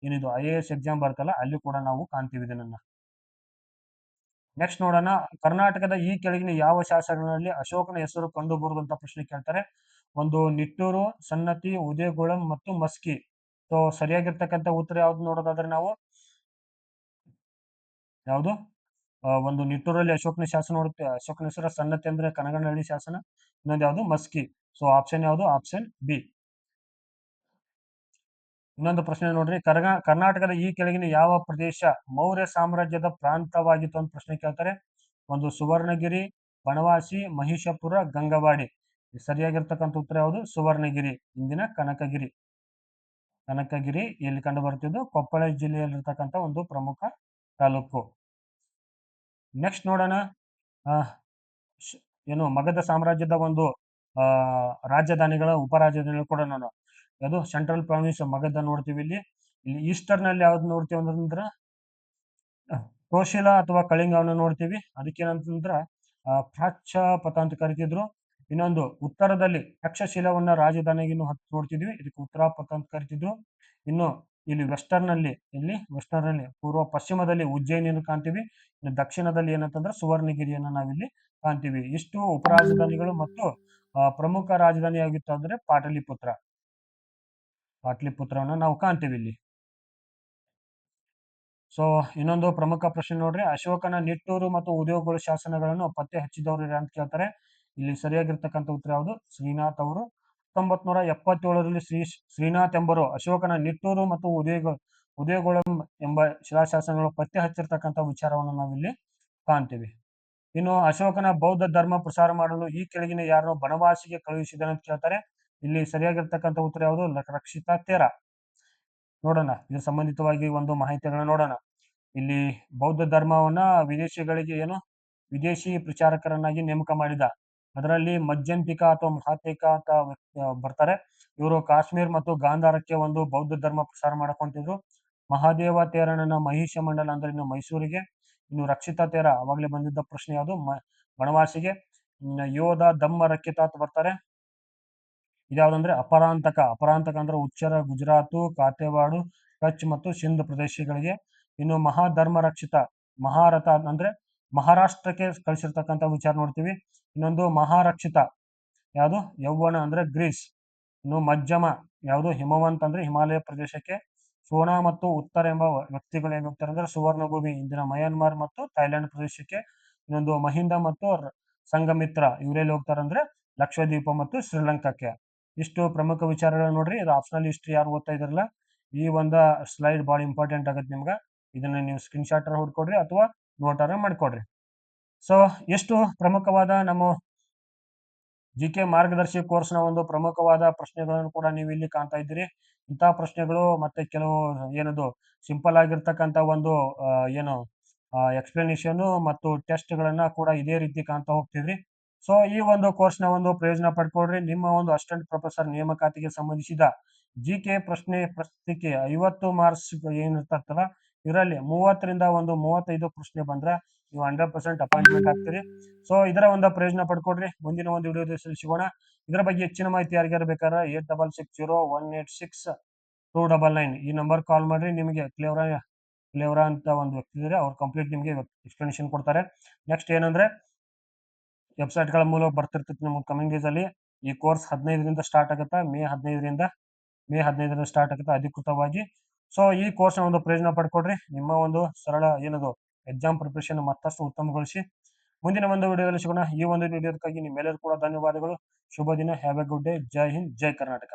ಏನಿದು IAS ಎಕ್ಸಾಮ್ ಬರ್ತಲ್ಲ ಅಲ್ಲಿ ಕೂಡ ನಾವು ಕಾಣ್ತೀವಿ ಇದನ್ನ. ನೆಕ್ಸ್ಟ್ ನೋಡೋಣ, ಕರ್ನಾಟಕದ ಈ ಕೆಳಗಿನ ಯಾವ ಶಾಸನಗಳಲ್ಲಿ ಅಶೋಕನ ಹೆಸರು ಕಂಡು ಬರುವಂತ ಪ್ರಶ್ನೆ ಕೇಳ್ತಾರೆ. ಒಂದು ನಿಟ್ಟೂರು, ಸನ್ನತಿ, ಉದಯಗುಳಂ ಮತ್ತು ಮಸ್ಕಿ. ಸೊ ಸರಿಯಾಗಿರ್ತಕ್ಕಂಥ ಉತ್ತರ ಯಾವ್ದು ನೋಡೋದಾದ್ರೆ ನಾವು ಯಾವುದು ಒಂದು ನಿಟ್ಟೂರಲ್ಲಿ ಅಶೋಕನ ಶಾಸನ ನೋಡುತ್ತೆ. ಅಶೋಕನ ಹೆಸರು ಸನ್ನತಿ ಅಂದ್ರೆ ಕನಗನಹಳ್ಳಿ ಶಾಸನ. ಇನ್ನೊಂದು ಯಾವುದು? ಮಸ್ಕಿ. ಸೊ ಆಪ್ಷನ್ ಯಾವುದು? Option B. ಇನ್ನೊಂದು ಪ್ರಶ್ನೆ ನೋಡ್ರಿ, ಕರ್ನಾಟಕದ ಈ ಕೆಳಗಿನ ಯಾವ ಪ್ರದೇಶ ಮೌರ್ಯ ಸಾಮ್ರಾಜ್ಯದ ಪ್ರಾಂತವಾಗಿತ್ತು ಅಂತ ಪ್ರಶ್ನೆ ಕೇಳ್ತಾರೆ. ಒಂದು ಸುವರ್ಣಗಿರಿ, ಬನವಾಸಿ, ಮಹಿಷಪುರ, ಗಂಗವಾಡಿ. ಸರಿಯಾಗಿರ್ತಕ್ಕಂಥ ಉತ್ತರ ಯಾವುದು? ಸುವರ್ಣಗಿರಿ, ಇಂದಿನ ಕನಕಗಿರಿ ಎಲ್ಲಿ ಕಂಡು ಬರುತ್ತಿದ್ದು ಕೊಪ್ಪಳ ಜಿಲ್ಲೆಯಲ್ಲಿರ್ತಕ್ಕಂಥ ಒಂದು ಪ್ರಮುಖ ತಾಲೂಕು. ನೆಕ್ಸ್ಟ್ ನೋಡೋಣ, ಏನು ಮಗಧ ಸಾಮ್ರಾಜ್ಯದ ಒಂದು ರಾಜಧಾನಿಗಳ ಉಪರಾಜಧಾನಿಗಳು ಕೂಡ ನೋಡೋಣ. ಅದು ಸೆಂಟ್ರಲ್ ಪ್ರಾವಿನ್ಸ್ ಮಗಧ ನೋಡ್ತೀವಿ. ಇಲ್ಲಿ ಈಸ್ಟರ್ನ್ ಅಲ್ಲಿ ಯಾವ್ದು ನೋಡ್ತೀವಿ ಅಂತಂದ್ರ ಕೋಶಿಲ ಅಥವಾ ಕಳಿಂಗವನ್ನು ನೋಡ್ತೀವಿ. ಅದಕ್ಕೇನಂತಂದ್ರ ಪ್ರಾಚ್ಯಪಥ ಅಂತ ಕರಿತಿದ್ರು. ಇನ್ನೊಂದು ಉತ್ತರದಲ್ಲಿ ತಕ್ಷಶಿಲವನ್ನ ರಾಜಧಾನಿಗೆ ನೋಡ್ತಿದ್ವಿ, ಇದಕ್ಕೆ ಉತ್ತರಾಪಥ ಅಂತ ಕರಿತಿದ್ರು. ಇನ್ನು ಇಲ್ಲಿ ವೆಸ್ಟರ್ನ್ ಅಲ್ಲಿ ಪೂರ್ವ ಪಶ್ಚಿಮದಲ್ಲಿ ಉಜ್ಜಯಿನಿಯನ್ನು ಕಾಣ್ತೀವಿ. ಇನ್ನು ದಕ್ಷಿಣದಲ್ಲಿ ಏನಂತಂದ್ರೆ ಸುವರ್ಣಗಿರಿಯನ್ನು ನಾವಿಲ್ಲಿ ಕಾಣ್ತೀವಿ. ಇಷ್ಟು ಉಪರಾಜಧಾನಿಗಳು ಮತ್ತು ಪ್ರಮುಖ ರಾಜಧಾನಿ ಆಗಿತ್ತು ಅಂದ್ರೆ ಪಾಟಲಿಪುತ್ರವನ್ನು ನಾವು ಕಾಣ್ತೀವಿ ಇಲ್ಲಿ. ಸೊ ಇನ್ನೊಂದು ಪ್ರಮುಖ ಪ್ರಶ್ನೆ ನೋಡ್ರಿ, ಅಶೋಕನ ನಿಟ್ಟೂರು ಮತ್ತು ಉದಯೋಗಗಳ ಶಾಸನಗಳನ್ನು ಪತ್ತೆ ಹಚ್ಚಿದವರು ಅಂತ ಕೇಳ್ತಾರೆ. ಇಲ್ಲಿ ಸರಿಯಾಗಿರ್ತಕ್ಕಂಥ ಉತ್ತರ ಯಾವುದು? ಶ್ರೀನಾಥ್ ಅವರು. 1977ರಲ್ಲಿ ಶ್ರೀನಾಥ್ ಎಂಬರು ಅಶೋಕನ ನಿಟ್ಟೂರು ಮತ್ತು ಉದಯಗೋಳ ಎಂಬ ಶಿಲಾಶಾಸನಗಳು ಪತ್ತೆ ಹಚ್ಚಿರ್ತಕ್ಕಂಥ ವಿಚಾರವನ್ನು ನಾವಿಲ್ಲಿ ಕಾಣ್ತೀವಿ. ಇನ್ನು ಅಶೋಕನ ಬೌದ್ಧ ಧರ್ಮ ಪ್ರಸಾರ ಮಾಡಲು ಈ ಕೆಳಗಿನ ಯಾರನ್ನು ಬನವಾಸಿಗೆ ಕಳುಹಿಸಿದನು ಅಂತ ಕೇಳ್ತಾರೆ. ಇಲ್ಲಿ ಸರಿಯಾಗಿರ್ತಕ್ಕಂಥ ಉತ್ತರ ಯಾವುದು? ರಕ್ಷಿತಾ ತೇರ. ನೋಡೋಣ, ಇದು ಸಂಬಂಧಿತವಾಗಿ ಒಂದು ಮಾಹಿತಿಗಳನ್ನ ನೋಡೋಣ. ಇಲ್ಲಿ ಬೌದ್ಧ ಧರ್ಮವನ್ನ ವಿದೇಶಿಗಳಿಗೆ ವಿದೇಶಿ ಪ್ರಚಾರಕರನ್ನಾಗಿ ನೇಮಕ ಮಾಡಿದ. ಅದರಲ್ಲಿ ಮಜ್ಜಂತಿಕ ಅಥವಾ ಮಹಾತಿಕ ಅಂತ ಬರ್ತಾರೆ. ಇವರು ಕಾಶ್ಮೀರ್ ಮತ್ತು ಗಾಂಧಾರಕ್ಕೆ ಒಂದು ಬೌದ್ಧ ಧರ್ಮ ಪ್ರಸಾರ ಮಾಡಕೊಂತಿದ್ರು. ಮಹಾದೇವ ತೇರಣ್ಣನ ಮಹಿಷ ಮಂಡಲ ಅಂದ್ರೆ ಇನ್ನು ಮೈಸೂರಿಗೆ. ಇನ್ನು ರಕ್ಷಿತಾ ತೇರ ಅವಾಗಲೇ ಬಂದಿದ್ದ ಪ್ರಶ್ನೆ ಯಾವುದು? ಬನವಾಸಿಗೆ. ಯೋಧ ದಮ್ಮ ರಕ್ಕಿತ ಅಂತ ಬರ್ತಾರೆ. ಇದ್ಯಾವುದಂದ್ರೆ ಅಪರಾಂತಕ. ಅಪರಾಂತಕ ಅಂದ್ರೆ ಉಚ್ಚರ, ಗುಜರಾತು, ಕಾತೆವಾಡು, ಕಚ್ ಮತ್ತು ಸಿಂಧ್ ಪ್ರದೇಶಗಳಿಗೆ. ಇನ್ನು ಮಹಾಧರ್ಮ ರಕ್ಷಿತ, ಮಹಾರಥ ಅಂದ್ರೆ ಮಹಾರಾಷ್ಟ್ರಕ್ಕೆ ಕಳಿಸಿರ್ತಕ್ಕಂಥ ವಿಚಾರ ನೋಡ್ತೀವಿ. ಇನ್ನೊಂದು ಮಹಾರಕ್ಷಿತ ಯಾವುದು? ಯೌವನ ಅಂದ್ರೆ ಗ್ರೀಸ್. ಇನ್ನು ಮಧ್ಯಮ ಯಾವುದು? ಹಿಮವಂತ ಅಂದ್ರೆ ಹಿಮಾಲಯ ಪ್ರದೇಶಕ್ಕೆ. ಸೋನಾ ಮತ್ತು ಉತ್ತರ ಎಂಬ ವ್ಯಕ್ತಿಗಳು ಏನ್ ಹೋಗ್ತಾರೆ ಅಂದ್ರೆ ಸುವರ್ಣ ಭೂಮಿ, ಇಂದಿನ ಮಯನ್ಮಾರ್ ಮತ್ತು ಥೈಲ್ಯಾಂಡ್ ಪ್ರದೇಶಕ್ಕೆ. ಇನ್ನೊಂದು ಮಹಿಂದ ಮತ್ತು ಸಂಘಮಿತ್ರ ಇವರೆಲ್ಲಿ ಹೋಗ್ತಾರೆ ಅಂದ್ರೆ ಲಕ್ಷದ್ವೀಪ ಮತ್ತು ಶ್ರೀಲಂಕಾಕ್ಕೆ. ಇಷ್ಟು ಪ್ರಮುಖ ವಿಚಾರಗಳು ನೋಡ್ರಿ. ಇದು ಆಪ್ಷನಲ್ ಹಿಸ್ಟ್ರಿ ಯಾರು ಓದ್ತಾ ಇದ್ರಲ್ಲ, ಈ ಒಂದು ಸ್ಲೈಡ್ ಬಹಳ ಇಂಪಾರ್ಟೆಂಟ್ ಆಗುತ್ತೆ ನಿಮ್ಗೆ. ಇದನ್ನ ನೀವು ಸ್ಕ್ರೀನ್ ಶಾಟ್ ಹೊಡ್ಕೊಡ್ರಿ ಅಥವಾ ನೋಟಾರ ಮಾಡ್ಕೊಡ್ರಿ. ಸೊ ಎಷ್ಟು ಪ್ರಮುಖವಾದ ನಮ್ಮ ಜಿಕೆ ಮಾರ್ಗದರ್ಶಿ ಕೋರ್ಸ್ನ ಒಂದು ಪ್ರಮುಖವಾದ ಪ್ರಶ್ನೆಗಳನ್ನು ಕೂಡ ನೀವು ಇಲ್ಲಿ ಕಾಣ್ತಾ ಇದ್ದೀರಿ. ಇಂತಹ ಪ್ರಶ್ನೆಗಳು ಮತ್ತೆ ಕೆಲವು ಏನದು ಸಿಂಪಲ್ ಆಗಿರ್ತಕ್ಕಂಥ ಒಂದು ಏನು ಎಕ್ಸ್ಪ್ಲನೇಷನ್ ಮತ್ತು ಟೆಸ್ಟ್ ಗಳನ್ನ ಕೂಡ ಇದೇ ರೀತಿ ಕಾಣ್ತಾ ಹೋಗ್ತಿದ್ರಿ. ಸೊ ಈ ಒಂದು ಕೋರ್ಸ್ನ ಒಂದು ಪ್ರಯೋಜನ ಪಡ್ಕೊಡ್ರಿ. ನಿಮ್ಮ ಒಂದು ಅಸಿಸ್ಟೆಂಟ್ ಪ್ರೊಫೆಸರ್ ನೇಮಕಾತಿಗೆ ಸಂಬಂಧಿಸಿದ ಜಿಕೆ ಪ್ರಶ್ನೆ ಪತ್ರಿಕೆ 50 ಮಾರ್ಕ್ಸ್ ಏನಿರ್ತಲ್ಲ, ಇದರಲ್ಲಿ 30ರಿಂದ 35 ಪ್ರಶ್ನೆ ಬಂದ್ರೆ ನೀವು 100% ಅಪಾಯಿಂಟ್ಮೆಂಟ್ ಆಗ್ತೀರಿ. ಸೊ ಇದರ ಒಂದು ಪ್ರಯೋಜನ ಪಡ್ಕೊಡ್ರಿ. ಮುಂದಿನ ಒಂದು ವಿಡಿಯೋದಲ್ಲಿ ಸಿಗೋಣ. ಇದರ ಬಗ್ಗೆ ಹೆಚ್ಚಿನ ಮಾಹಿತಿ ಯಾರಿಗಾರು ಬೇಕಾದ್ರೆ 8660186299 ಈ ನಂಬರ್ ಕಾಲ್ ಮಾಡ್ರಿ. ನಿಮಗೆ ಕ್ಲೇವ್ರಾ ಅಂತ ಒಂದು ವ್ಯಕ್ತಿ ಇದ್ದಾರೆ, ಅವ್ರು ಕಂಪ್ಲೀಟ್ ನಿಮಗೆ ಎಕ್ಸ್ಪ್ಲನೇಷನ್ ಕೊಡ್ತಾರೆ. ನೆಕ್ಸ್ಟ್ ಏನಂದ್ರೆ ವೆಬ್ಸೈಟ್ಗಳ ಮೂಲಕ ಬರ್ತಿರ್ತೈತಿ ನಮ್ಮ ಕಮಿಂಗ್ ಡೇಸ್ ಅಲ್ಲಿ. ಈ ಕೋರ್ಸ್ 15ರಿಂದ ಸ್ಟಾರ್ಟ್ ಆಗುತ್ತೆ. ಮೇ 15ರಿಂದ ಸ್ಟಾರ್ಟ್ ಆಗುತ್ತೆ ಅಧಿಕೃತವಾಗಿ. ಸೊ ಈ ಕೋರ್ಸ್ ನ ಒಂದು ಪ್ರಯೋಜನ ಪಡ್ಕೊಡ್ರಿ. ನಿಮ್ಮ ಒಂದು ಸರಳ ಎಕ್ಸಾಮ್ ಪ್ರಿಪರೇಷನ್ ಮತ್ತಷ್ಟು ಉತ್ತಮಗೊಳಿಸಿ. ಮುಂದಿನ ಒಂದು ವಿಡಿಯೋದಲ್ಲಿ ಸಿಗೋಣ. ಈ ಒಂದು ವಿಡಿಯೋದಕ್ಕಾಗಿ ನಿಮ್ಮೆಲ್ಲರೂ ಕೂಡ ಧನ್ಯವಾದಗಳು. ಶುಭ ದಿನ. Have A good day. Jai Hind, Jai Karnataka.